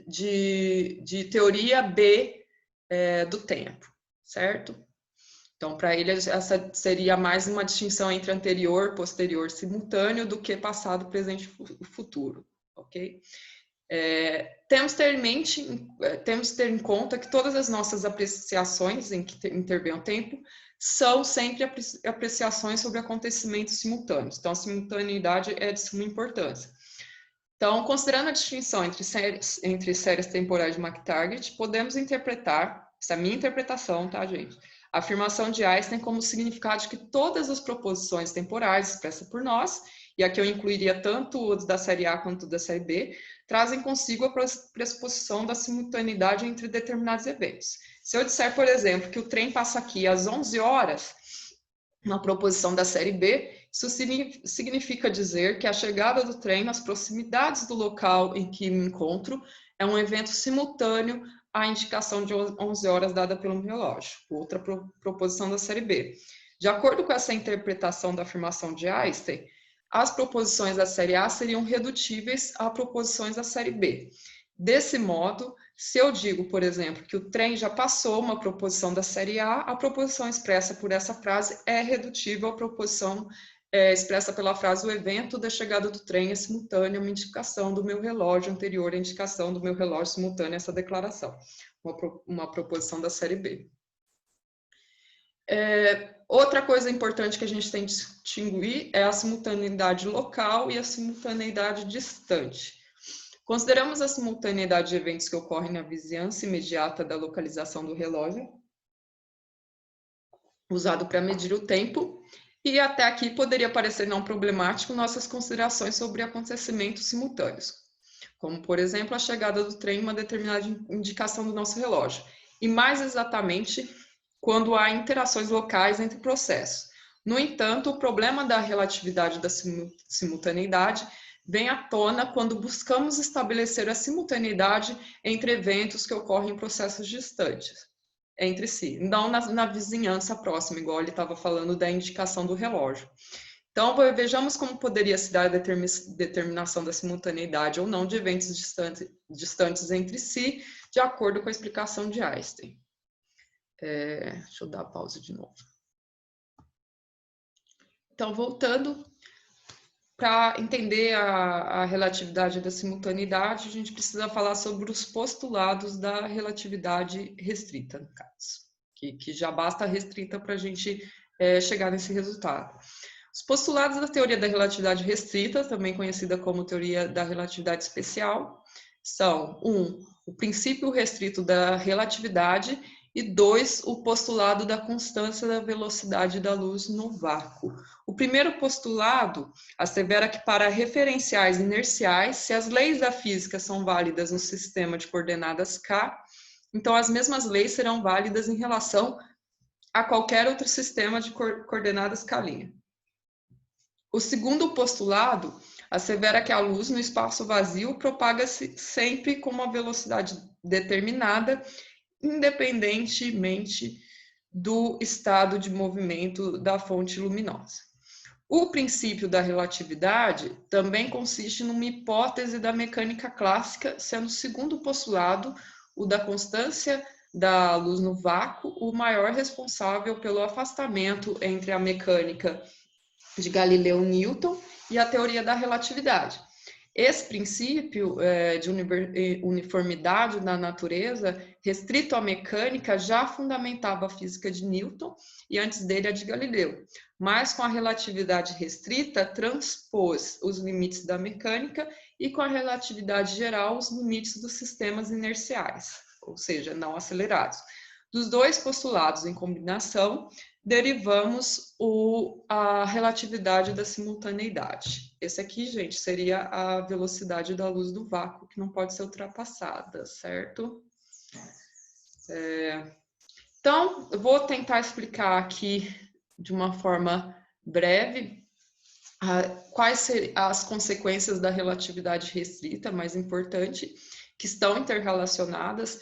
de teoria B do tempo, certo? Então, para ele, essa seria mais uma distinção entre anterior, posterior, simultâneo, do que passado, presente e futuro, ok? Temos que ter em conta que todas as nossas apreciações em que intervém o tempo são sempre apreciações sobre acontecimentos simultâneos. Então, a simultaneidade é de suma importância. Então, considerando a distinção entre séries temporais de McTaggart, podemos interpretar, essa é a minha interpretação, tá, gente? A afirmação de Einstein como o significado de que todas as proposições temporais expressas por nós, e aqui eu incluiria tanto os da série A quanto da série B, trazem consigo a pressuposição da simultaneidade entre determinados eventos. Se eu disser, por exemplo, que o trem passa aqui às 11 horas, uma proposição da série B, isso significa dizer que a chegada do trem nas proximidades do local em que me encontro é um evento simultâneo à indicação de 11 horas dada pelo relógio. Outra proposição da série B. De acordo com essa interpretação da afirmação de Einstein, as proposições da série A seriam redutíveis a proposições da série B. Desse modo, se eu digo, por exemplo, que o trem já passou uma proposição da série A, a proposição expressa por essa frase é redutível à proposição expressa pela frase o evento da chegada do trem é simultânea a uma indicação do meu relógio anterior à indicação do meu relógio simultânea a essa declaração. Uma proposição da série B. Outra coisa importante que a gente tem que distinguir é a simultaneidade local e a simultaneidade distante. Consideramos a simultaneidade de eventos que ocorrem na vizinhança imediata da localização do relógio, usado para medir o tempo, e até aqui poderia parecer não problemático nossas considerações sobre acontecimentos simultâneos, como, por exemplo, a chegada do trem em uma determinada indicação do nosso relógio, e mais exatamente quando há interações locais entre processos. No entanto, o problema da relatividade da simultaneidade vem à tona quando buscamos estabelecer a simultaneidade entre eventos que ocorrem em processos distantes entre si, não na vizinhança próxima, igual ele estava falando da indicação do relógio. Então, vejamos como poderia se dar a determinação da simultaneidade ou não de eventos distantes entre si, de acordo com a explicação de Einstein. Deixa eu dar a pausa de novo. Então, voltando, para entender a relatividade da simultaneidade, a gente precisa falar sobre os postulados da relatividade restrita, no caso, que já basta restrita para a gente chegar nesse resultado. Os postulados da teoria da relatividade restrita, também conhecida como teoria da relatividade especial, são 1. O princípio restrito da relatividade e 2. O postulado da constância da velocidade da luz no vácuo. O primeiro postulado assevera que para referenciais inerciais, se as leis da física são válidas no sistema de coordenadas K, então as mesmas leis serão válidas em relação a qualquer outro sistema de coordenadas K'. O segundo postulado assevera que a luz no espaço vazio propaga-se sempre com uma velocidade determinada, independentemente do estado de movimento da fonte luminosa. O princípio da relatividade também consiste numa hipótese da mecânica clássica, sendo o segundo postulado, o da constância da luz no vácuo, o maior responsável pelo afastamento entre a mecânica de Galileu Newton e a teoria da relatividade. Esse princípio de uniformidade da natureza, restrito à mecânica, já fundamentava a física de Newton e antes dele a de Galileu. Mas com a relatividade restrita, transpôs os limites da mecânica e com a relatividade geral, os limites dos sistemas inerciais, ou seja, não acelerados. Dos dois postulados em combinação, derivamos a relatividade da simultaneidade. Esse aqui, gente, seria a velocidade da luz do vácuo, que não pode ser ultrapassada, certo? Então, eu vou tentar explicar aqui de uma forma breve quais seriam as consequências da relatividade restrita, mais importante, que estão interrelacionadas,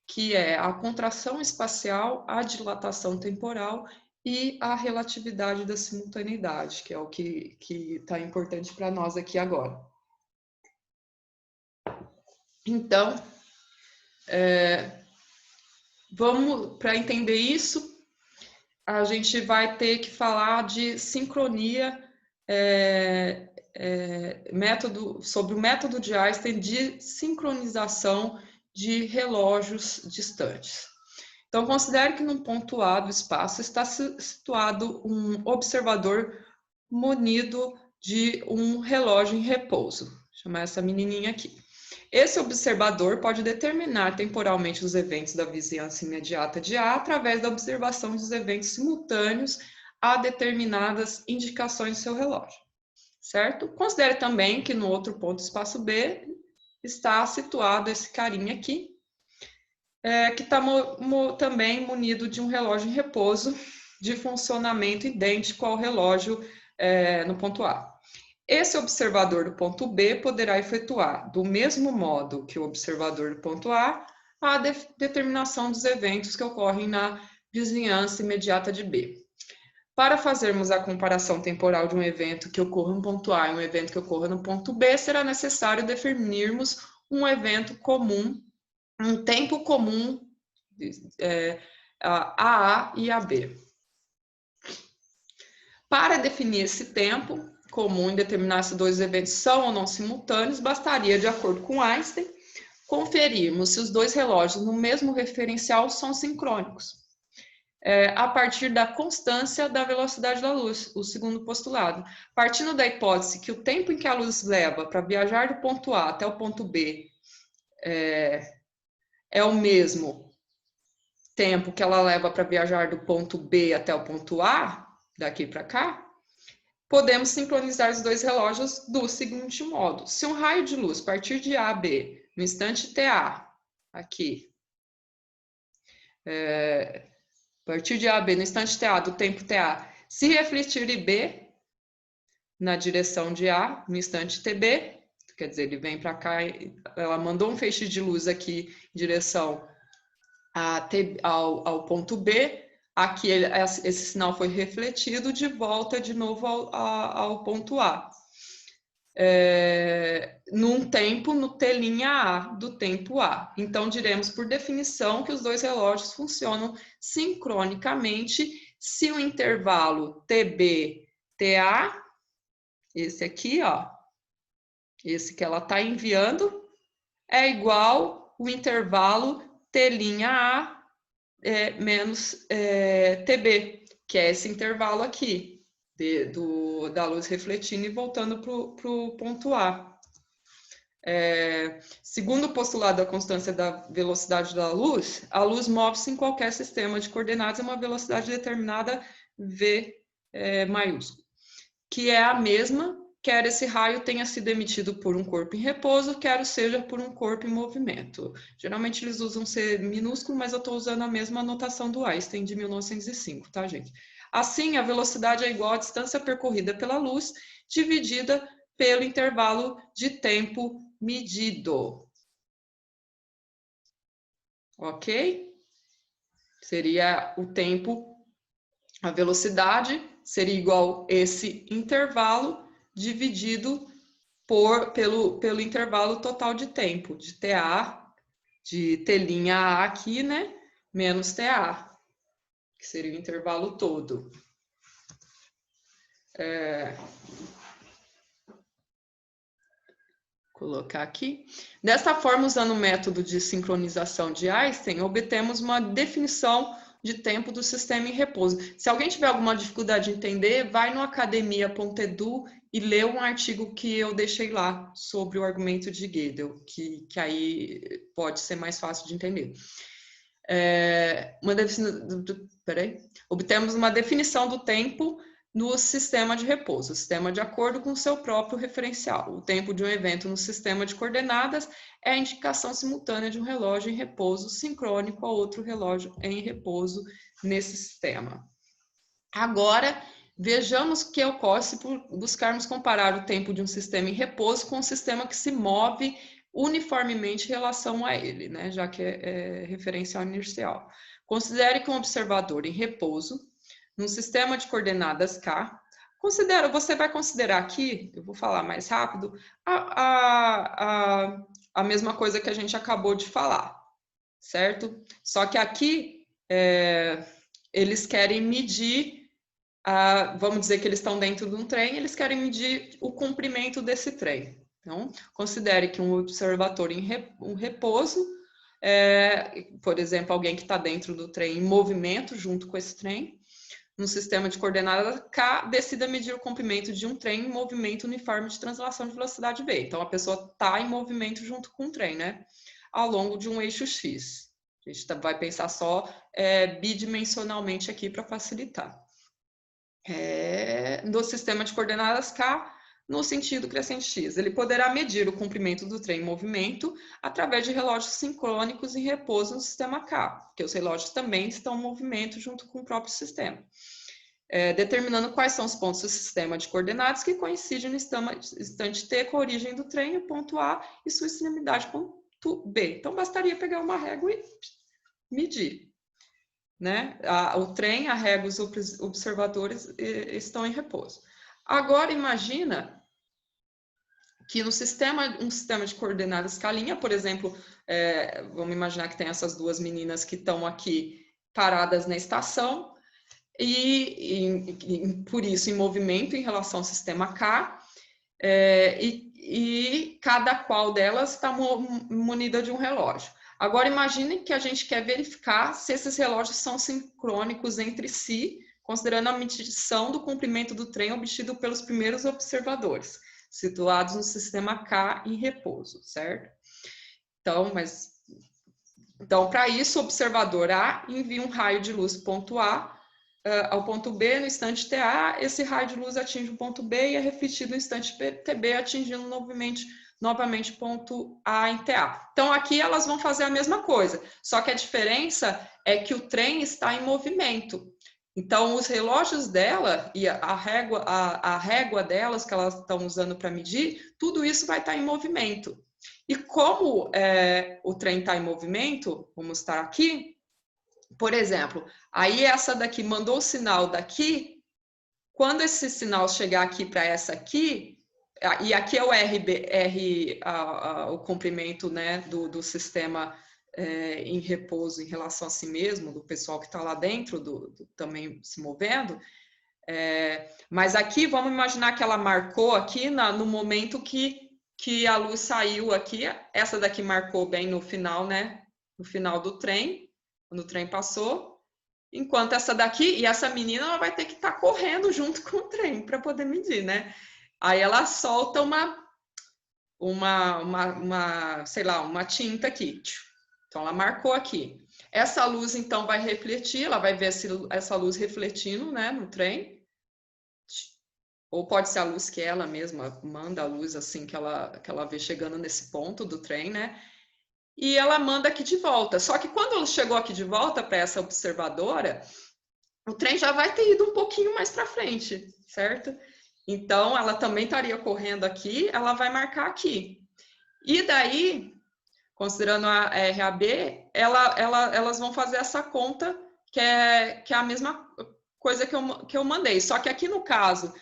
que é a contração espacial, a dilatação temporal e a relatividade da simultaneidade, que é o que está importante para nós aqui agora. Então, vamos, para entender isso, a gente vai ter que falar de sincronia, sobre o método de Einstein de sincronização de relógios distantes. Então, considere que no ponto A do espaço está situado um observador munido de um relógio em repouso. Vou chamar essa menininha aqui. Esse observador pode determinar temporalmente os eventos da vizinhança imediata de A através da observação dos eventos simultâneos a determinadas indicações do seu relógio, certo? Considere também que no outro ponto do espaço B está situado esse carinha aqui, que está também munido de um relógio em repouso de funcionamento idêntico ao relógio no ponto A. Esse observador do ponto B poderá efetuar, do mesmo modo que o observador do ponto A determinação dos eventos que ocorrem na vizinhança imediata de B. Para fazermos a comparação temporal de um evento que ocorra no ponto A e um evento que ocorra no ponto B, será necessário definirmos um evento comum, um tempo comum a A e a B. Para definir esse tempo comum e determinar se dois eventos são ou não simultâneos, bastaria, de acordo com Einstein, conferirmos se os dois relógios no mesmo referencial são sincrônicos, a partir da constância da velocidade da luz, o segundo postulado. Partindo da hipótese que o tempo em que a luz leva para viajar do ponto A até o ponto B é o mesmo tempo que ela leva para viajar do ponto B até o ponto A, daqui para cá, podemos sincronizar os dois relógios do seguinte modo. Se um raio de luz partir de A a B no instante TA, aqui, partir de A a B no instante TA do tempo TA, se refletir em B na direção de A no instante TB, quer dizer, ele vem para cá, ela mandou um feixe de luz aqui em direção ao ponto B, aqui esse sinal foi refletido de volta de novo ao ponto A. Num tempo no T'(A) do tempo A. Então, diremos por definição que os dois relógios funcionam sincronicamente se o intervalo TB-TA, esse aqui, ó, esse que ela está enviando, é igual o intervalo T'(A) menos TB, que é esse intervalo aqui, da luz refletindo e voltando para o ponto A. Segundo o postulado da constância da velocidade da luz, a luz move-se em qualquer sistema de coordenadas a uma velocidade determinada V maiúsculo, que é a mesma, quer esse raio tenha sido emitido por um corpo em repouso, quer seja por um corpo em movimento. Geralmente eles usam C minúsculo, mas eu estou usando a mesma notação do Einstein de 1905, tá, gente? Assim, a velocidade é igual à distância percorrida pela luz, dividida pelo intervalo de tempo medido. Ok? Seria o tempo, a velocidade seria igual a esse intervalo dividido pelo intervalo total de tempo, de TA, de T'(A) aqui, né? Menos TA, que seria o intervalo todo. colocar aqui. Desta forma, usando o método de sincronização de Einstein, obtemos uma definição de tempo do sistema em repouso. Se alguém tiver alguma dificuldade de entender, vai no academia.edu e lê um artigo que eu deixei lá sobre o argumento de Gödel, que aí pode ser mais fácil de entender. Obtemos uma definição do tempo no sistema de repouso, o sistema de acordo com o seu próprio referencial. O tempo de um evento no sistema de coordenadas é a indicação simultânea de um relógio em repouso sincrônico a outro relógio em repouso nesse sistema. Agora, vejamos o que ocorre se buscarmos comparar o tempo de um sistema em repouso com um sistema que se move uniformemente em relação a ele, né? Já que é referencial inercial. Considere que um observador em repouso num sistema de coordenadas K, você vai considerar aqui, eu vou falar mais rápido, a mesma coisa que a gente acabou de falar, certo? Só que aqui, eles querem medir, vamos dizer que eles estão dentro de um trem, eles querem medir o comprimento desse trem. Então, considere que um observador em repouso, por exemplo, alguém que está dentro do trem em movimento junto com esse trem, no sistema de coordenadas K, decida medir o comprimento de um trem em movimento uniforme de translação de velocidade V. Então, a pessoa está em movimento junto com o trem, né? Ao longo de um eixo X. A gente vai pensar só bidimensionalmente aqui para facilitar. No sistema de coordenadas K, no sentido crescente X. Ele poderá medir o comprimento do trem em movimento através de relógios sincrônicos em repouso no sistema K, porque os relógios também estão em movimento junto com o próprio sistema. Determinando quais são os pontos do sistema de coordenadas que coincidem no instante T com a origem do trem, o ponto A, e sua extremidade, ponto B. Então, bastaria pegar uma régua e medir. Né? O trem, a régua, os observadores estão em repouso. Agora, imagina que um sistema de coordenadas escalinha, por exemplo, vamos imaginar que tem essas duas meninas que estão aqui paradas na estação, e por isso em movimento em relação ao sistema K, e cada qual delas está munida de um relógio. Agora, imagine que a gente quer verificar se esses relógios são sincrônicos entre si, considerando a medição do comprimento do trem obtido pelos primeiros observadores, situados no sistema K em repouso, certo? Então, para isso, o observador A envia um raio de luz ponto A ao ponto B no instante TA, esse raio de luz atinge o ponto B e é refletido no instante TB, atingindo novamente ponto A em TA. Então, aqui elas vão fazer a mesma coisa, só que a diferença é que o trem está em movimento. Então, os relógios dela e a régua delas que elas estão usando para medir, tudo isso vai estar em movimento. E como o trem está em movimento, vamos estar aqui, por exemplo, aí essa daqui mandou o sinal daqui, quando esse sinal chegar aqui para essa aqui, e aqui é o comprimento, né, do sistema em repouso em relação a si mesmo, do pessoal que está lá dentro, também se movendo, mas aqui, vamos imaginar que ela marcou aqui no momento que a luz saiu aqui, essa daqui marcou bem no final, né, no final do trem, quando o trem passou, enquanto essa daqui, e essa menina, ela vai ter que estar correndo junto com o trem para poder medir, né? Aí ela solta sei lá, uma tinta aqui. Então, ela marcou aqui. Essa luz, então, vai refletir, ela vai ver essa luz refletindo, né, no trem. Ou pode ser a luz que ela mesma manda a luz, assim, que ela vê chegando nesse ponto do trem, né? E ela manda aqui de volta. Só que quando ela chegou aqui de volta para essa observadora, o trem já vai ter ido um pouquinho mais para frente, certo? Então, ela também estaria correndo aqui, ela vai marcar aqui. E daí, considerando a RAB, elas vão fazer essa conta, que é a mesma coisa que eu mandei. Só que aqui no caso,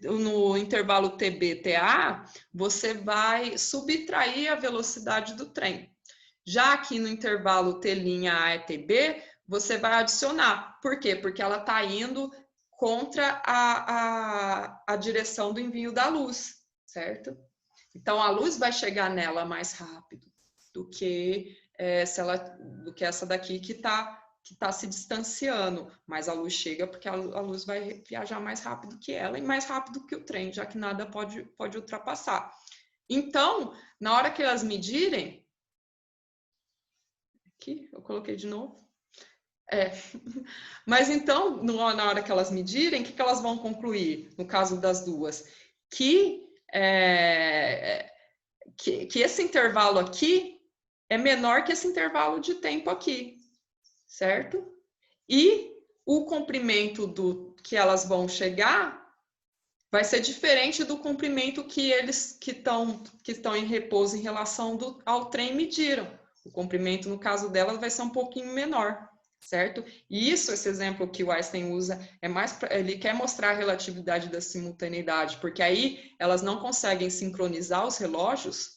no intervalo TB-TA, você vai subtrair a velocidade do trem. Já aqui no intervalo T'(A) e TB, você vai adicionar. Por quê? Porque ela está indo contra a direção do envio da luz, certo? Então, a luz vai chegar nela mais rápido do que, do que essa daqui que tá se distanciando. Mas a luz chega porque a luz vai viajar mais rápido que ela e mais rápido que o trem, já que nada pode ultrapassar. Então, na hora que elas medirem... Aqui, eu coloquei de novo. Mas então, na hora que elas medirem, o que elas vão concluir, no caso das duas? Que esse intervalo aqui é menor que esse intervalo de tempo aqui, certo? E o comprimento que elas vão chegar vai ser diferente do comprimento que estão em repouso em relação ao trem mediram. O comprimento, no caso delas, vai ser um pouquinho menor, certo? E esse exemplo que o Einstein usa, ele quer mostrar a relatividade da simultaneidade, porque aí elas não conseguem sincronizar os relógios,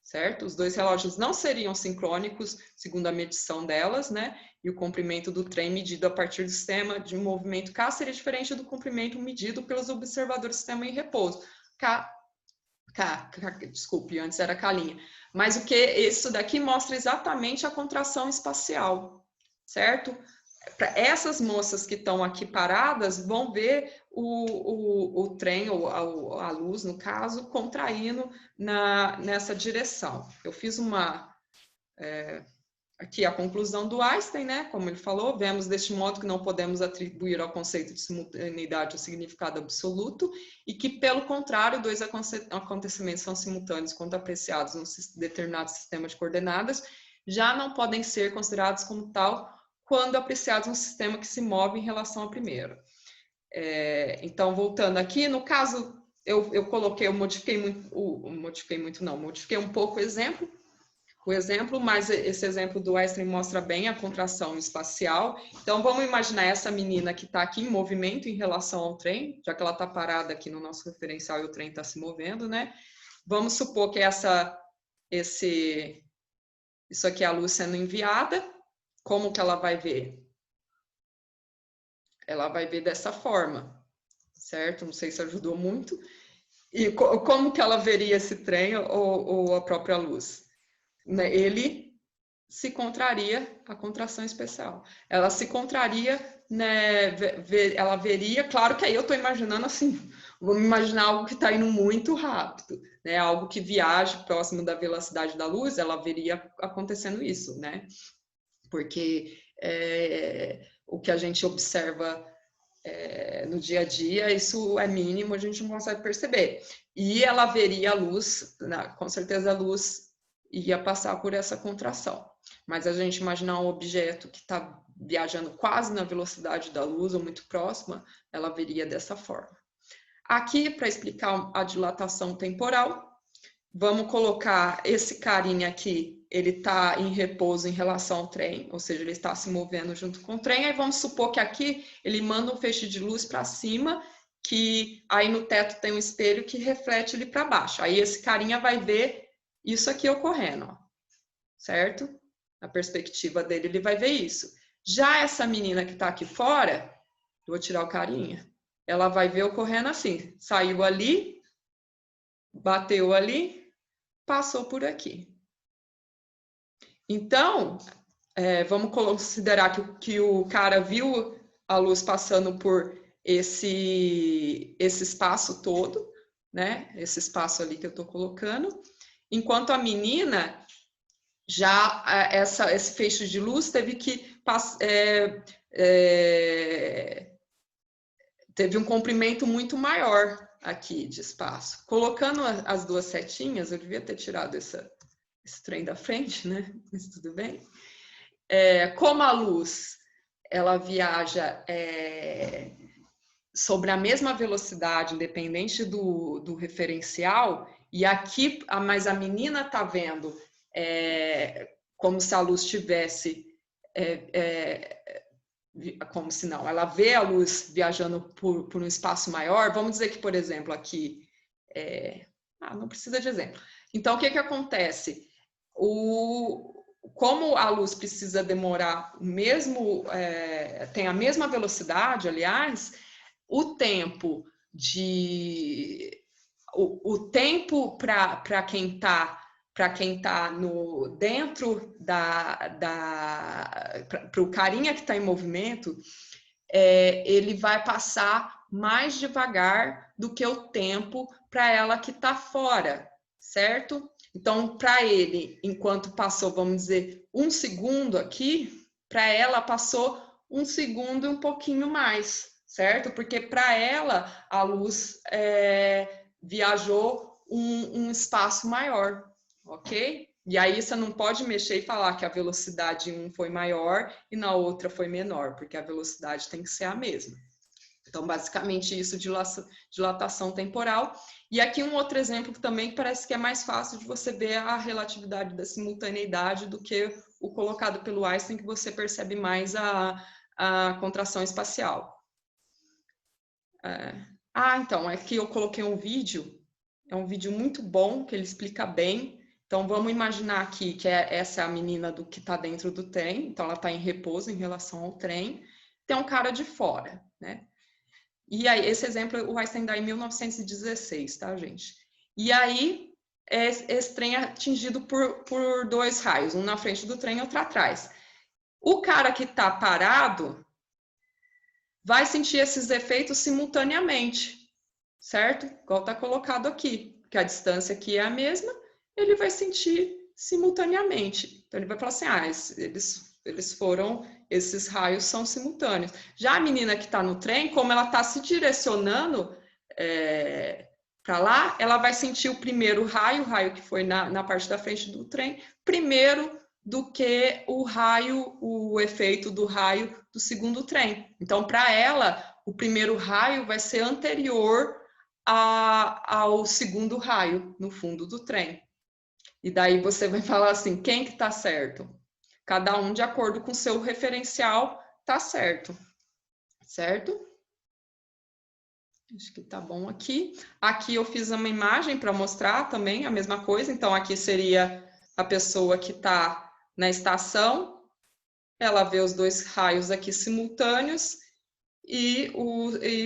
certo? Os dois relógios não seriam sincrônicos, segundo a medição delas, né? E o comprimento do trem medido a partir do sistema de movimento K seria diferente do comprimento medido pelos observadores do sistema em repouso. Desculpe, antes era K'. Mas isso daqui mostra exatamente a contração espacial, certo? Essas moças que estão aqui paradas vão ver o trem, ou a luz, no caso, contraindo nessa direção. Eu fiz aqui a conclusão do Einstein, né? Como ele falou, vemos deste modo que não podemos atribuir ao conceito de simultaneidade o significado absoluto e que, pelo contrário, dois acontecimentos são simultâneos quando apreciados num determinado sistema de coordenadas, já não podem ser considerados como tal quando apreciados num sistema que se move em relação ao primeiro. Então, voltando aqui, no caso, eu modifiquei um pouco o exemplo, mas esse exemplo do Einstein mostra bem a contração espacial. Então, vamos imaginar essa menina que está aqui em movimento em relação ao trem, já que ela está parada aqui no nosso referencial e o trem está se movendo, né? Vamos supor que isso aqui é a luz sendo enviada. Como que ela vai ver? Ela vai ver dessa forma, certo? Não sei se ajudou muito. E como que ela veria esse trem ou a própria luz? Ele se contraria a contração especial. Ela se contraria, né, ela veria, claro que aí eu estou imaginando assim, vamos imaginar algo que está indo muito rápido, né, algo que viaja próximo da velocidade da luz, ela veria acontecendo isso, né, porque o que a gente observa no dia a dia, isso é mínimo, a gente não consegue perceber. E ela veria a luz, com certeza a luz ia passar por essa contração. Mas a gente imaginar um objeto que está viajando quase na velocidade da luz ou muito próxima, ela veria dessa forma. Aqui, para explicar a dilatação temporal, vamos colocar esse carinha aqui, ele está em repouso em relação ao trem, ou seja, ele está se movendo junto com o trem. Aí vamos supor que aqui ele manda um feixe de luz para cima, que aí no teto tem um espelho que reflete ele para baixo. Aí esse carinha vai ver isso aqui ocorrendo, ó, certo? Na perspectiva dele, ele vai ver isso. Já essa menina que está aqui fora, vou tirar o carinha, ela vai ver ocorrendo assim, saiu ali, bateu ali, passou por aqui. Então, vamos considerar que o cara viu a luz passando por esse espaço todo, né? Esse espaço ali que eu estou colocando. Enquanto a menina, já esse feixe de luz teve que teve um comprimento muito maior aqui de espaço. Colocando as duas setinhas, eu devia ter tirado esse trem da frente, né? Mas tudo bem. Como a luz, ela viaja sobre a mesma velocidade, independente do referencial, e aqui, mas a menina está vendo como se a luz tivesse, como se não, ela vê a luz viajando por um espaço maior. Vamos dizer que, por exemplo, aqui, não precisa de exemplo. Então, o que acontece? Como a luz precisa demorar tem a mesma velocidade, aliás, o tempo o tempo para quem está dentro para o carinha que está em movimento, ele vai passar mais devagar do que o tempo para ela que está fora, certo? Então, para ele, enquanto passou, vamos dizer, 1 segundo aqui, para ela passou 1 segundo e um pouquinho mais, certo? Porque para ela a luz viajou um espaço maior, ok? E aí você não pode mexer e falar que a velocidade em um foi maior e na outra foi menor, porque a velocidade tem que ser a mesma. Então, basicamente, isso de dilatação temporal. E aqui um outro exemplo que também parece que é mais fácil de você ver a relatividade da simultaneidade do que o colocado pelo Einstein, que você percebe mais a contração espacial. Então, aqui eu coloquei um vídeo, é um vídeo muito bom, que ele explica bem. Então, vamos imaginar aqui que essa é a menina que está dentro do trem, então ela está em repouso em relação ao trem. Tem um cara de fora, né? E aí, esse exemplo o Einstein dá em 1916, tá, gente? E aí, esse trem é atingido por 2 raios, um na frente do trem e outro atrás. O cara que está parado vai sentir esses efeitos simultaneamente, certo? Igual está colocado aqui, que a distância aqui é a mesma, ele vai sentir simultaneamente. Então, ele vai falar assim, esses raios são simultâneos. Já a menina que está no trem, como ela está se direcionando para lá, ela vai sentir o primeiro raio, o raio que foi na parte da frente do trem, primeiro do que o efeito do raio do segundo trem. Então, para ela, o primeiro raio vai ser anterior ao segundo raio no fundo do trem. E daí você vai falar assim, quem que está certo? Cada um de acordo com o seu referencial está certo, certo? Acho que tá bom aqui. Aqui eu fiz uma imagem para mostrar também a mesma coisa. Então, aqui seria a pessoa que está na estação, ela vê os 2 raios aqui simultâneos e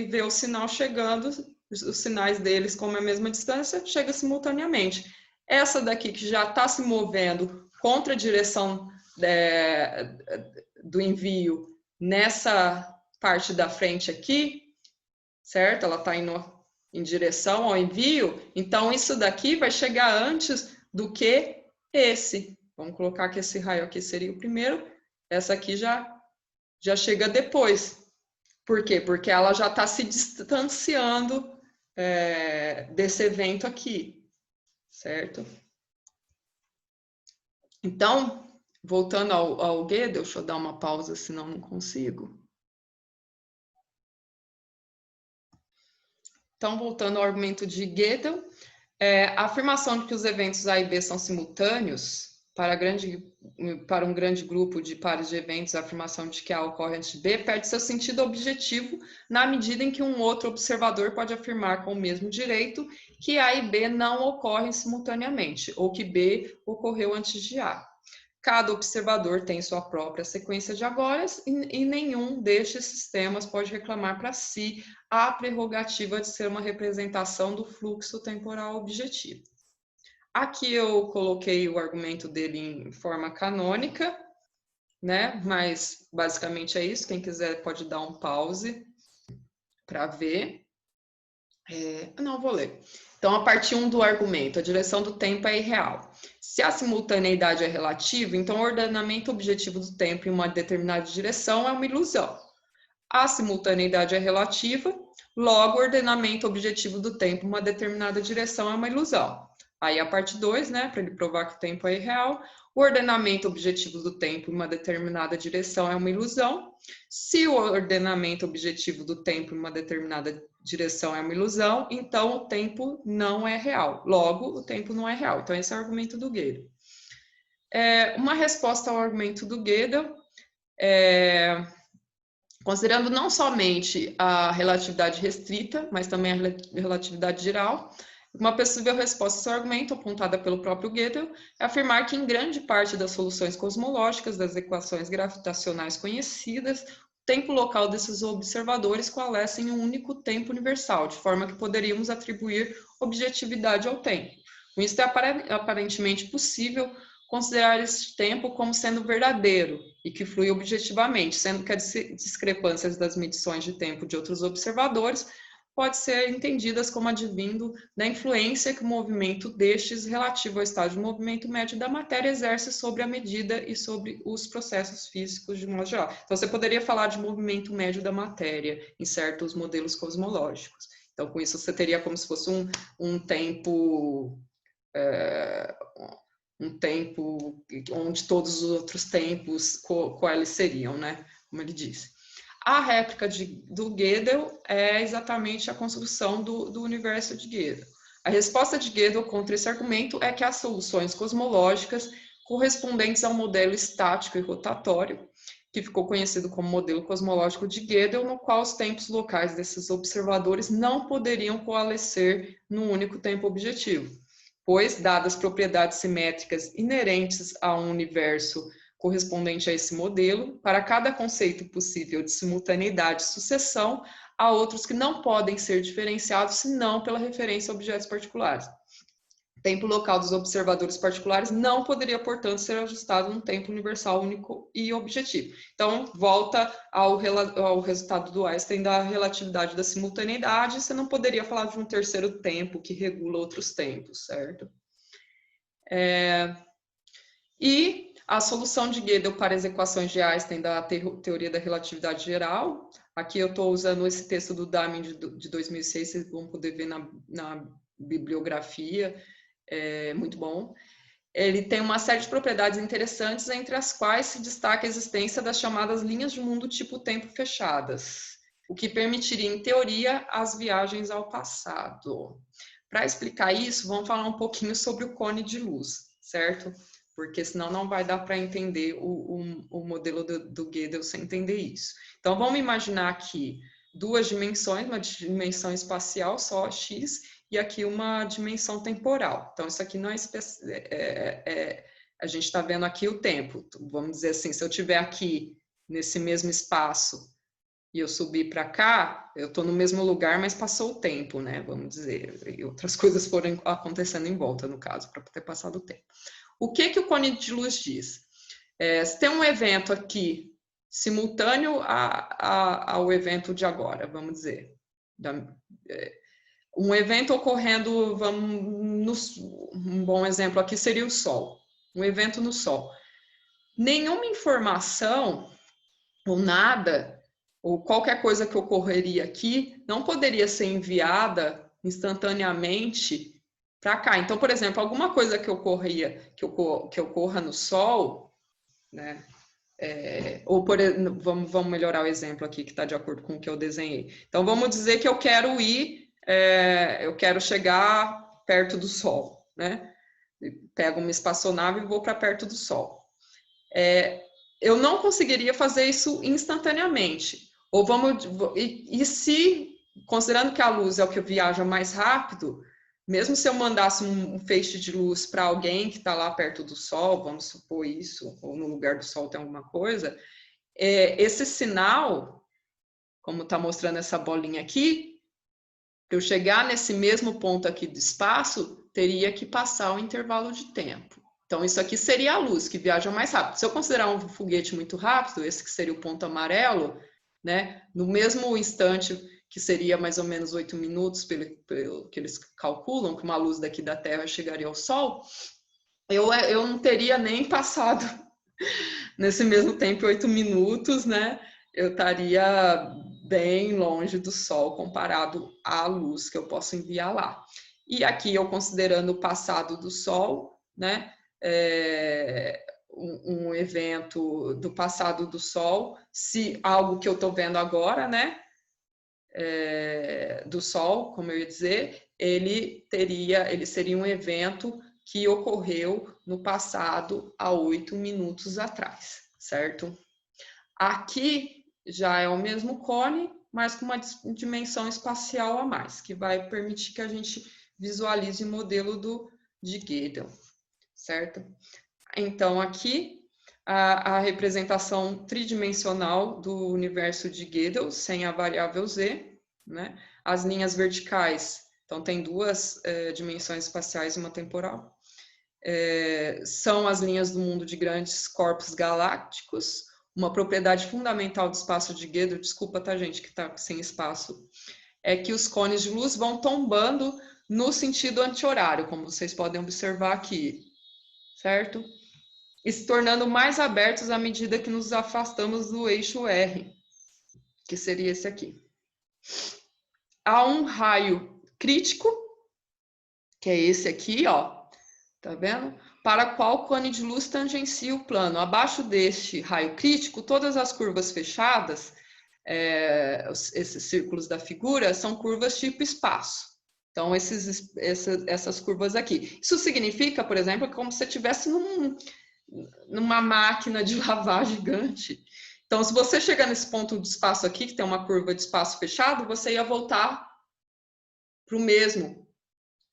vê o sinal chegando, os sinais deles, como é a mesma distância, chega simultaneamente. Essa daqui que já está se movendo contra a direção do envio nessa parte da frente aqui, certo? Ela está indo em direção ao envio, então isso daqui vai chegar antes do que esse. Vamos colocar que esse raio aqui seria o primeiro, essa aqui já chega depois. Por quê? Porque ela já está se distanciando desse evento aqui, certo? Então, voltando ao Gödel, deixa eu dar uma pausa, senão não consigo. Então, voltando ao argumento de Gödel, a afirmação de que os eventos A e B são simultâneos, para um grande grupo de pares de eventos, a afirmação de que A ocorre antes de B perde seu sentido objetivo na medida em que um outro observador pode afirmar com o mesmo direito que A e B não ocorrem simultaneamente, ou que B ocorreu antes de A. Cada observador tem sua própria sequência de agóras e nenhum destes sistemas pode reclamar para si a prerrogativa de ser uma representação do fluxo temporal objetivo. Aqui eu coloquei o argumento dele em forma canônica, né? Mas basicamente é isso. Quem quiser pode dar um pause para ver. Não, vou ler. Então, a parte 1 do argumento, a direção do tempo é irreal. Se a simultaneidade é relativa, então o ordenamento objetivo do tempo em uma determinada direção é uma ilusão. A simultaneidade é relativa, logo o ordenamento objetivo do tempo em uma determinada direção é uma ilusão. Aí a parte 2, né, para ele provar que o tempo é irreal, o ordenamento objetivo do tempo em uma determinada direção é uma ilusão. Se o ordenamento objetivo do tempo em uma determinada direção é uma ilusão, então o tempo não é real. Logo, o tempo não é real. Então, esse é o argumento do Gödel. Uma resposta ao argumento do Gödel, considerando não somente a relatividade restrita, mas também a relatividade geral, uma possível resposta a seu argumento, apontada pelo próprio Gödel, é afirmar que em grande parte das soluções cosmológicas das equações gravitacionais conhecidas, o tempo local desses observadores coalescem em um único tempo universal, de forma que poderíamos atribuir objetividade ao tempo. Com isso, é aparentemente possível considerar esse tempo como sendo verdadeiro e que flui objetivamente, sendo que as discrepâncias das medições de tempo de outros observadores pode ser entendidas como advindo da influência que o movimento destes relativo ao estado de movimento médio da matéria exerce sobre a medida e sobre os processos físicos de modo geral. Então, você poderia falar de movimento médio da matéria em certos modelos cosmológicos. Então, com isso, você teria como se fosse um tempo onde todos os outros tempos quais seriam, né? Como ele disse. A réplica do Gödel é exatamente a construção do universo de Gödel. A resposta de Gödel contra esse argumento é que as soluções cosmológicas correspondentes ao modelo estático e rotatório, que ficou conhecido como modelo cosmológico de Gödel, no qual os tempos locais desses observadores não poderiam coalescer num único tempo objetivo, pois, dadas as propriedades simétricas inerentes a um universo correspondente a esse modelo, para cada conceito possível de simultaneidade e sucessão, há outros que não podem ser diferenciados senão pela referência a objetos particulares. O tempo local dos observadores particulares não poderia, portanto, ser ajustado num tempo universal único e objetivo. Então, volta ao resultado do Einstein da relatividade da simultaneidade, você não poderia falar de um terceiro tempo que regula outros tempos, certo? E a solução de Gödel para as equações de Einstein da teoria da relatividade geral, aqui eu estou usando esse texto do Dahmen de 2006, vocês vão poder ver na bibliografia, é muito bom. Ele tem uma série de propriedades interessantes, entre as quais se destaca a existência das chamadas linhas de mundo tipo tempo fechadas, o que permitiria, em teoria, as viagens ao passado. Para explicar isso, vamos falar um pouquinho sobre o cone de luz, certo? Porque senão não vai dar para entender o modelo do Gödel sem entender isso. Então, vamos imaginar aqui duas dimensões, uma dimensão espacial só, x, e aqui uma dimensão temporal. Então, isso aqui não a gente está vendo aqui o tempo. Vamos dizer assim, se eu estiver aqui nesse mesmo espaço e eu subir para cá, eu estou no mesmo lugar, mas passou o tempo, né? Vamos dizer, e outras coisas foram acontecendo em volta, no caso, para ter passado o tempo. O que o cone de luz diz? Se tem um evento aqui simultâneo ao evento de agora, vamos dizer, um evento ocorrendo, um bom exemplo aqui seria o Sol, um evento no Sol. Nenhuma informação ou nada, ou qualquer coisa que ocorreria aqui, não poderia ser enviada instantaneamente para cá. Então, por exemplo, alguma coisa que ocorra no Sol, né? Vamos melhorar o exemplo aqui que está de acordo com o que eu desenhei. Então, vamos dizer que eu quero chegar perto do Sol, né? Pego uma espaçonave e vou para perto do Sol. Eu não conseguiria fazer isso instantaneamente. Se, considerando que a luz é o que viaja mais rápido, mesmo se eu mandasse um feixe de luz para alguém que está lá perto do Sol, vamos supor isso, ou no lugar do Sol tem alguma coisa, esse sinal, como está mostrando essa bolinha aqui, para eu chegar nesse mesmo ponto aqui do espaço, teria que passar um intervalo de tempo. Então, isso aqui seria a luz, que viaja mais rápido. Se eu considerar um foguete muito rápido, esse que seria o ponto amarelo, né, no mesmo instante, que seria mais ou menos 8 minutos, pelo que eles calculam, que uma luz daqui da Terra chegaria ao Sol, eu não teria nem passado nesse mesmo tempo 8 minutos, né? Eu estaria bem longe do Sol comparado à luz que eu posso enviar lá. E aqui eu considerando o passado do Sol, né? Um evento do passado do Sol, se algo que eu estou vendo agora, né? Do Sol, como eu ia dizer, ele seria um evento que ocorreu no passado há 8 minutos atrás, certo? Aqui já é o mesmo cone, mas com uma dimensão espacial a mais, que vai permitir que a gente visualize o modelo de Gödel, certo? Então, aqui a representação tridimensional do universo de Gödel, sem a variável z, né? As linhas verticais, então tem duas dimensões espaciais e uma temporal, são as linhas do mundo de grandes corpos galácticos. Uma propriedade fundamental do espaço de Gödel, desculpa, tá, gente, que tá sem espaço, é que os cones de luz vão tombando no sentido anti-horário, como vocês podem observar aqui, certo? E se tornando mais abertos à medida que nos afastamos do eixo R, que seria esse aqui. Há um raio crítico, que é esse aqui, ó, tá vendo? Para qual o cone de luz tangencia o plano. Abaixo deste raio crítico, todas as curvas fechadas, esses círculos da figura, são curvas tipo espaço. Então, essas curvas aqui. Isso significa, por exemplo, que como se você estivesse numa máquina de lavar gigante. Então, se você chegar nesse ponto de espaço aqui, que tem uma curva de espaço fechado, você ia voltar para o mesmo,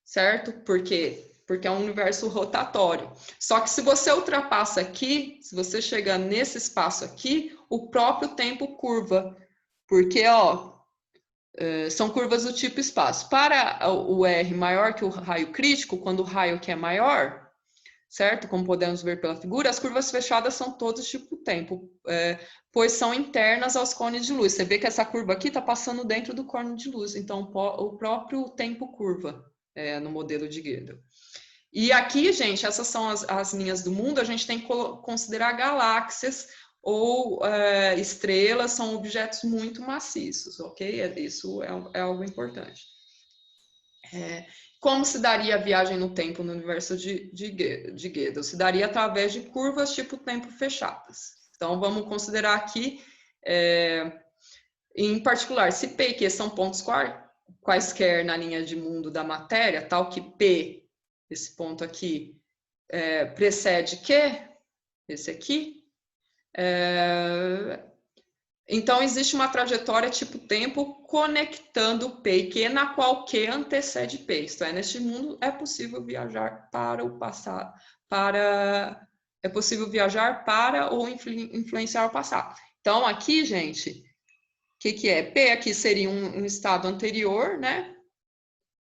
certo? Por quê? Porque é um universo rotatório. Só que se você ultrapassa aqui, se você chegar nesse espaço aqui, o próprio tempo curva. Porque, ó, são curvas do tipo espaço. Para o R maior que o raio crítico, quando o raio aqui é maior, certo? Como podemos ver pela figura, as curvas fechadas são todas tipo tempo, pois são internas aos cones de luz. Você vê que essa curva aqui está passando dentro do cone de luz, então o próprio tempo curva no modelo de Gödel. E aqui, gente, essas são as linhas do mundo, a gente tem que considerar galáxias ou estrelas, são objetos muito maciços, ok? Isso é algo importante. Como se daria a viagem no tempo no universo de Gödel? Se daria através de curvas tipo tempo fechadas. Então, vamos considerar aqui, em particular, se P e Q são pontos quaisquer na linha de mundo da matéria, tal que P, esse ponto aqui, precede Q, esse aqui, então existe uma trajetória tipo tempo conectando P e Q, na qual Q antecede P. Isto é, neste mundo é possível viajar para o passado, é possível viajar para ou influenciar o passado. Então aqui, gente, o que é? P aqui seria um estado anterior, né?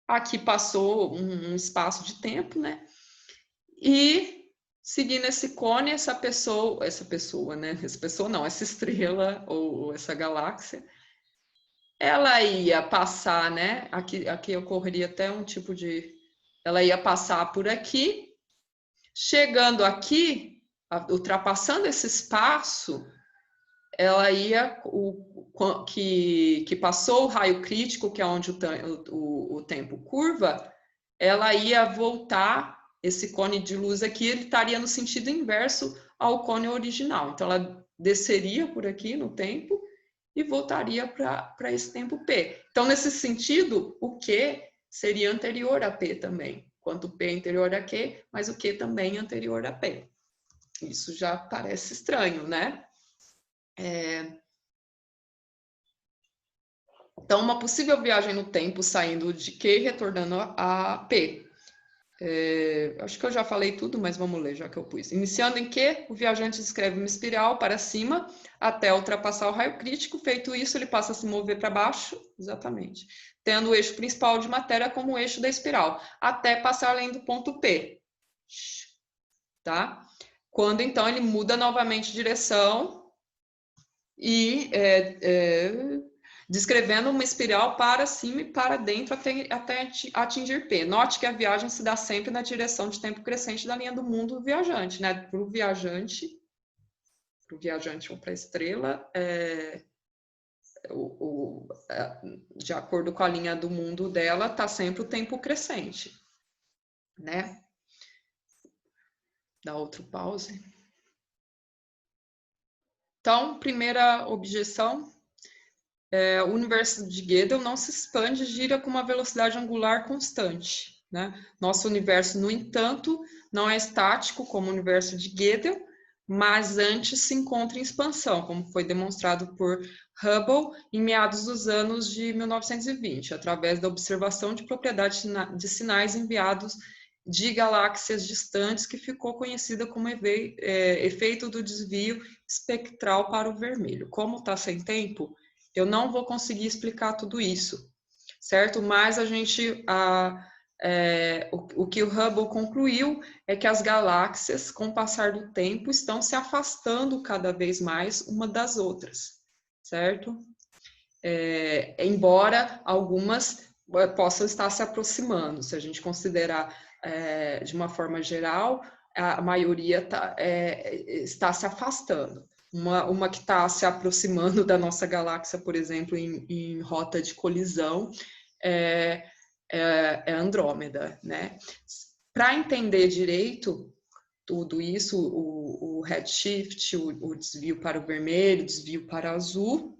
Aqui passou um espaço de tempo, né? E seguindo esse cone, essa pessoa, né? Essa pessoa não, essa estrela ou essa galáxia, ela ia passar, né? Aqui ocorreria até um tipo de... Ela ia passar por aqui, chegando aqui, ultrapassando esse espaço, ela ia... que passou o raio crítico, que é onde o tempo curva, ela ia voltar... Esse cone de luz aqui, ele estaria no sentido inverso ao cone original. Então, ela desceria por aqui no tempo e voltaria para esse tempo P. Então, nesse sentido, o Q seria anterior a P também. Enquanto P é anterior a Q, mas o Q também é anterior a P. Isso já parece estranho, né? Então, uma possível viagem no tempo saindo de Q e retornando a P. Acho que eu já falei tudo, mas vamos ler, já que eu pus. Iniciando em Q, o viajante escreve uma espiral para cima até ultrapassar o raio crítico. Feito isso, ele passa a se mover para baixo, exatamente, tendo o eixo principal de matéria como o eixo da espiral, até passar além do ponto P. Tá? Quando, então, ele muda novamente de direção e... descrevendo uma espiral para cima e para dentro até atingir P. Note que a viagem se dá sempre na direção de tempo crescente da linha do mundo do viajante, né? Para o viajante ou para a estrela, de acordo com a linha do mundo dela, está sempre o tempo crescente, né? Dá outro pause. Então, primeira objeção. O universo de Gödel não se expande e gira com uma velocidade angular constante, né? Nosso universo, no entanto, não é estático como o universo de Gödel, mas antes se encontra em expansão, como foi demonstrado por Hubble em meados dos anos de 1920, através da observação de propriedades de sinais enviados de galáxias distantes, que ficou conhecida como efeito do desvio espectral para o vermelho. Como está sem tempo, eu não vou conseguir explicar tudo isso, certo? Mas o que o Hubble concluiu é que as galáxias, com o passar do tempo, estão se afastando cada vez mais uma das outras, certo? Embora algumas possam estar se aproximando, se a gente considerar de uma forma geral, a maioria está se afastando. Uma que está se aproximando da nossa galáxia, por exemplo, em rota de colisão, é Andrômeda, né? Para entender direito tudo isso, o redshift, o desvio para o vermelho, o desvio para o azul,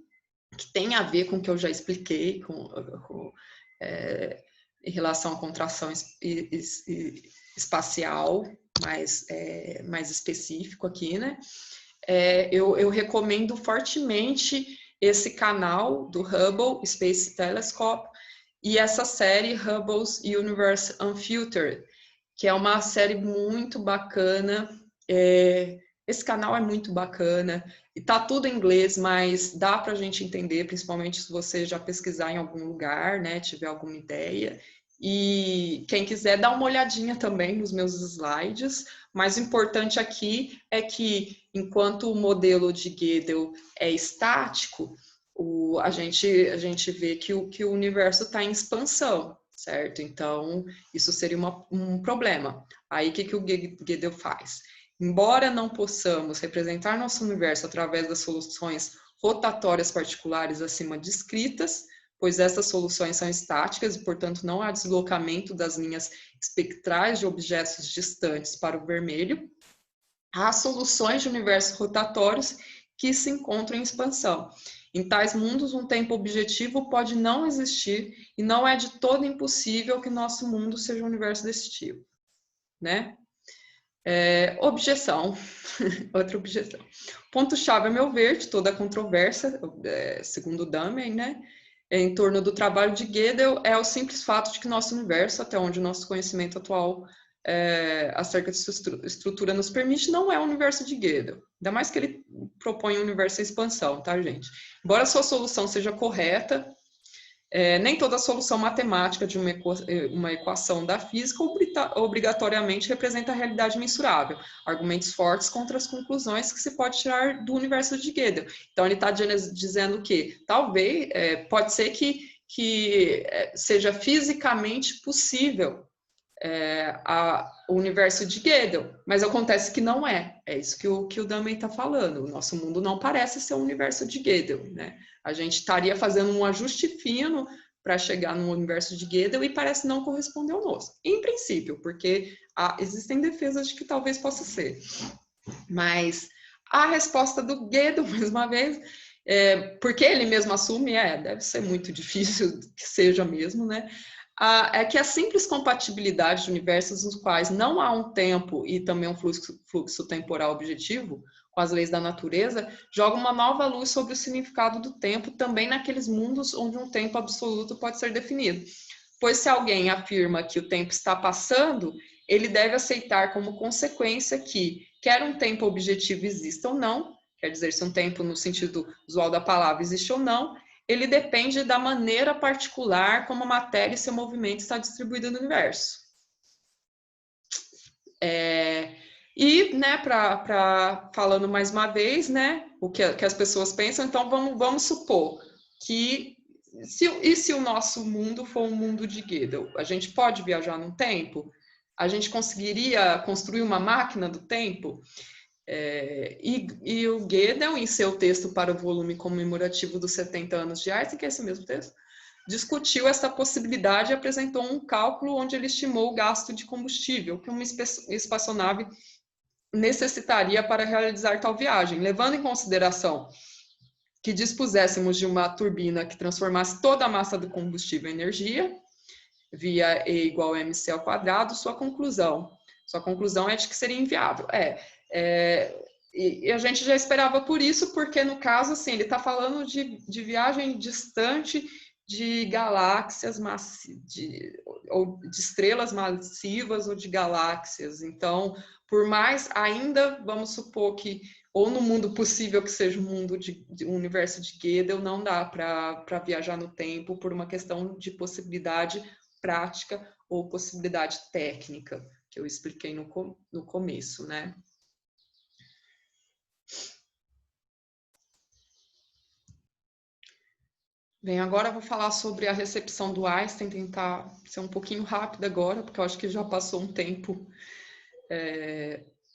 que tem a ver com o que eu já expliquei em relação à contração espacial, mais específico aqui, né? Eu recomendo fortemente esse canal do Hubble Space Telescope e essa série Hubble's Universe Unfiltered, que é uma série muito bacana. Esse canal é muito bacana e tá tudo em inglês, mas dá para a gente entender, principalmente se você já pesquisar em algum lugar, né, tiver alguma ideia. E quem quiser dar uma olhadinha também nos meus slides, mas o importante aqui é que, enquanto o modelo de Gödel é estático, a gente vê que o universo está em expansão, certo? Então, isso seria um problema. Aí, o que o Gödel faz? Embora não possamos representar nosso universo através das soluções rotatórias particulares acima descritas, pois essas soluções são estáticas e, portanto, não há deslocamento das linhas espectrais de objetos distantes para o vermelho, há soluções de universos rotatórios que se encontram em expansão. Em tais mundos, um tempo objetivo pode não existir e não é de todo impossível que nosso mundo seja um universo desse tipo, né? Objeção, outra objeção. Ponto-chave, a meu ver, de toda a controvérsia, segundo Dummey, né, em torno do trabalho de Gödel, é o simples fato de que nosso universo, até onde o nosso conhecimento atual acerca de sua estrutura nos permite, não é o universo de Gödel. Ainda mais que ele propõe um universo em expansão, tá, gente? Embora a sua solução seja correta, nem toda solução matemática de uma equação da física obrigatoriamente representa a realidade mensurável. Argumentos fortes contra as conclusões que se pode tirar do universo de Gödel. Então, ele está dizendo que talvez, pode ser que seja fisicamente possível o universo de Gödel, mas acontece que não é. É isso que o Dummey está falando. O nosso mundo não parece ser um universo de Gödel, né? A gente estaria fazendo um ajuste fino para chegar no universo de Gödel e parece não corresponder ao nosso. Em princípio, porque existem defesas de que talvez possa ser. Mas a resposta do Gödel, mais uma vez, porque ele mesmo assume, deve ser muito difícil que seja mesmo, né? É que a simples compatibilidade de universos nos quais não há um tempo e também um fluxo temporal objetivo, com as leis da natureza, joga uma nova luz sobre o significado do tempo também naqueles mundos onde um tempo absoluto pode ser definido. Pois se alguém afirma que o tempo está passando, ele deve aceitar como consequência que, quer um tempo objetivo exista ou não, quer dizer, se um tempo no sentido usual da palavra existe ou não, ele depende da maneira particular como a matéria e seu movimento está distribuído no universo. E, né, falando mais uma vez, né, o que as pessoas pensam, então vamos supor que, se o nosso mundo for um mundo de Gödel, a gente pode viajar no tempo? A gente conseguiria construir uma máquina do tempo? E o Gödel, em seu texto para o volume comemorativo dos 70 anos de Einstein, que é esse mesmo texto, discutiu essa possibilidade e apresentou um cálculo onde ele estimou o gasto de combustível que uma espaçonave necessitaria para realizar tal viagem, levando em consideração que dispuséssemos de uma turbina que transformasse toda a massa do combustível em energia, via E igual a mc ao quadrado, sua conclusão é de que seria inviável. E a gente já esperava por isso, porque no caso, assim, ele está falando de viagem distante de galáxias ou de estrelas massivas ou de galáxias. Então, por mais ainda, vamos supor que, ou no mundo possível que seja o mundo um universo de Gödel, não dá para viajar no tempo por uma questão de possibilidade prática ou possibilidade técnica, que eu expliquei no começo, né? Bem, agora eu vou falar sobre a recepção do Einstein, tentar ser um pouquinho rápida agora, porque eu acho que já passou um tempo.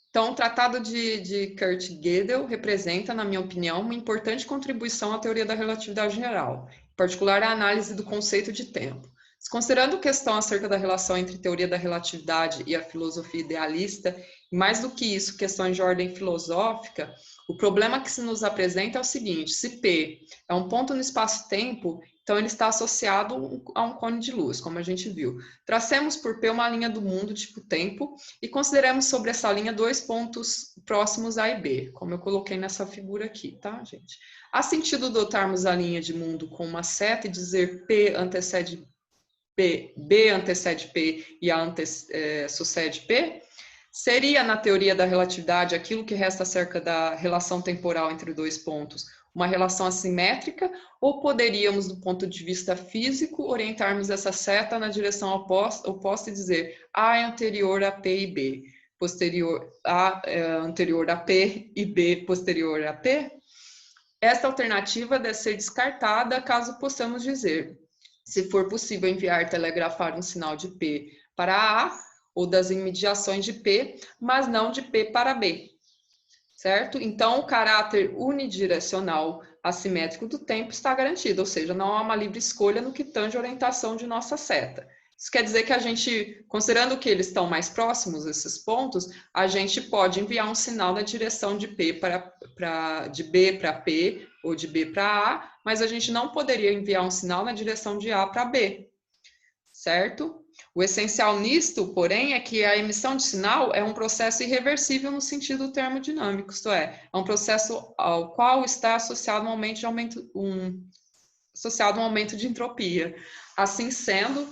Então, o Tratado de Kurt Gödel representa, na minha opinião, uma importante contribuição à teoria da relatividade geral, em particular a análise do conceito de tempo. Considerando questão acerca da relação entre teoria da relatividade e a filosofia idealista, e mais do que isso, questões de ordem filosófica, o problema que se nos apresenta é o seguinte: se P é um ponto no espaço-tempo, então ele está associado a um cone de luz, como a gente viu. Tracemos por P uma linha do mundo, tipo tempo, e consideremos sobre essa linha dois pontos próximos A e B, como eu coloquei nessa figura aqui, tá, gente? Há sentido dotarmos a linha de mundo com uma seta e dizer P antecede P, B antecede P e A sucede P? Seria, na teoria da relatividade, aquilo que resta acerca da relação temporal entre dois pontos, uma relação assimétrica, ou poderíamos, do ponto de vista físico, orientarmos essa seta na direção oposta e dizer A é anterior a P e B, A é anterior a P e B posterior a P? Esta alternativa deve ser descartada caso possamos dizer: se for possível enviar telegrafar um sinal de P para A, ou das imediações de P, mas não de P para B, certo? Então, o caráter unidirecional assimétrico do tempo está garantido, ou seja, não há uma livre escolha no que tange a orientação de nossa seta. Isso quer dizer que a gente, considerando que eles estão mais próximos, esses pontos, a gente pode enviar um sinal na direção de B para P ou de B para A, mas a gente não poderia enviar um sinal na direção de A para B, certo? O essencial nisto, porém, é que a emissão de sinal é um processo irreversível no sentido termodinâmico, isto é um processo ao qual está associado um aumento de entropia. Assim sendo,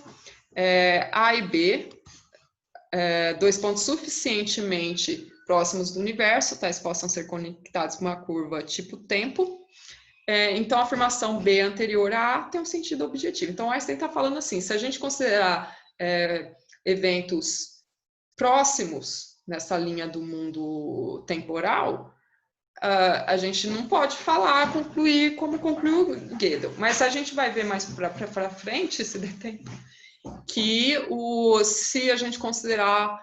A e B, dois pontos suficientemente próximos do universo, tais possam ser conectados com uma curva tipo tempo. Então, a afirmação B anterior a A tem um sentido objetivo. Então, Einstein está falando assim: se a gente considerar eventos próximos nessa linha do mundo temporal, a gente não pode concluir como concluiu Gödel. Mas a gente vai ver mais para frente, se der tempo, que se a gente considerar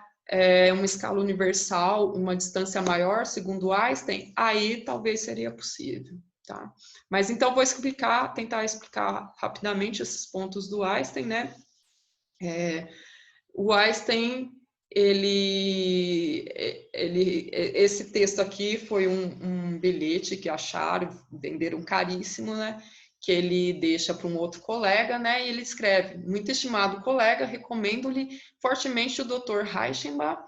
uma escala universal, uma distância maior, segundo Einstein, aí talvez seria possível. Tá? Mas então vou tentar explicar rapidamente esses pontos do Einstein, né? O Einstein, esse texto aqui foi um bilhete que acharam, venderam caríssimo, né? Que ele deixa para um outro colega, né? E ele escreve: muito estimado colega, recomendo-lhe fortemente o Dr. Reichenbach,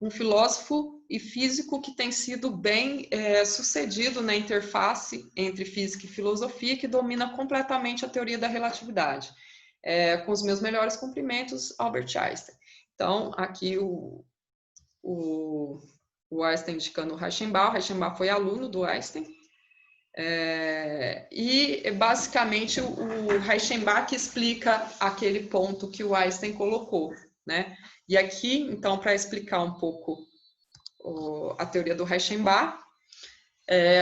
um filósofo e físico que tem sido bem sucedido na interface entre física e filosofia, que domina completamente a teoria da relatividade. Com os meus melhores cumprimentos, Albert Einstein. Então, aqui o Einstein indicando o Reichenbach foi aluno do Einstein, e basicamente o Reichenbach explica aquele ponto que o Einstein colocou, né? E aqui, então, para explicar um pouco a teoria do Reichenbach,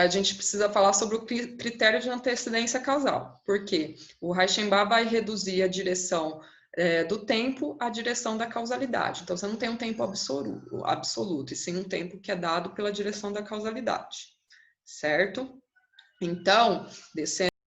a gente precisa falar sobre o critério de antecedência causal, porque o Reichenbach vai reduzir a direção do tempo à direção da causalidade. Então, você não tem um tempo absoluto, e sim um tempo que é dado pela direção da causalidade, certo? Então,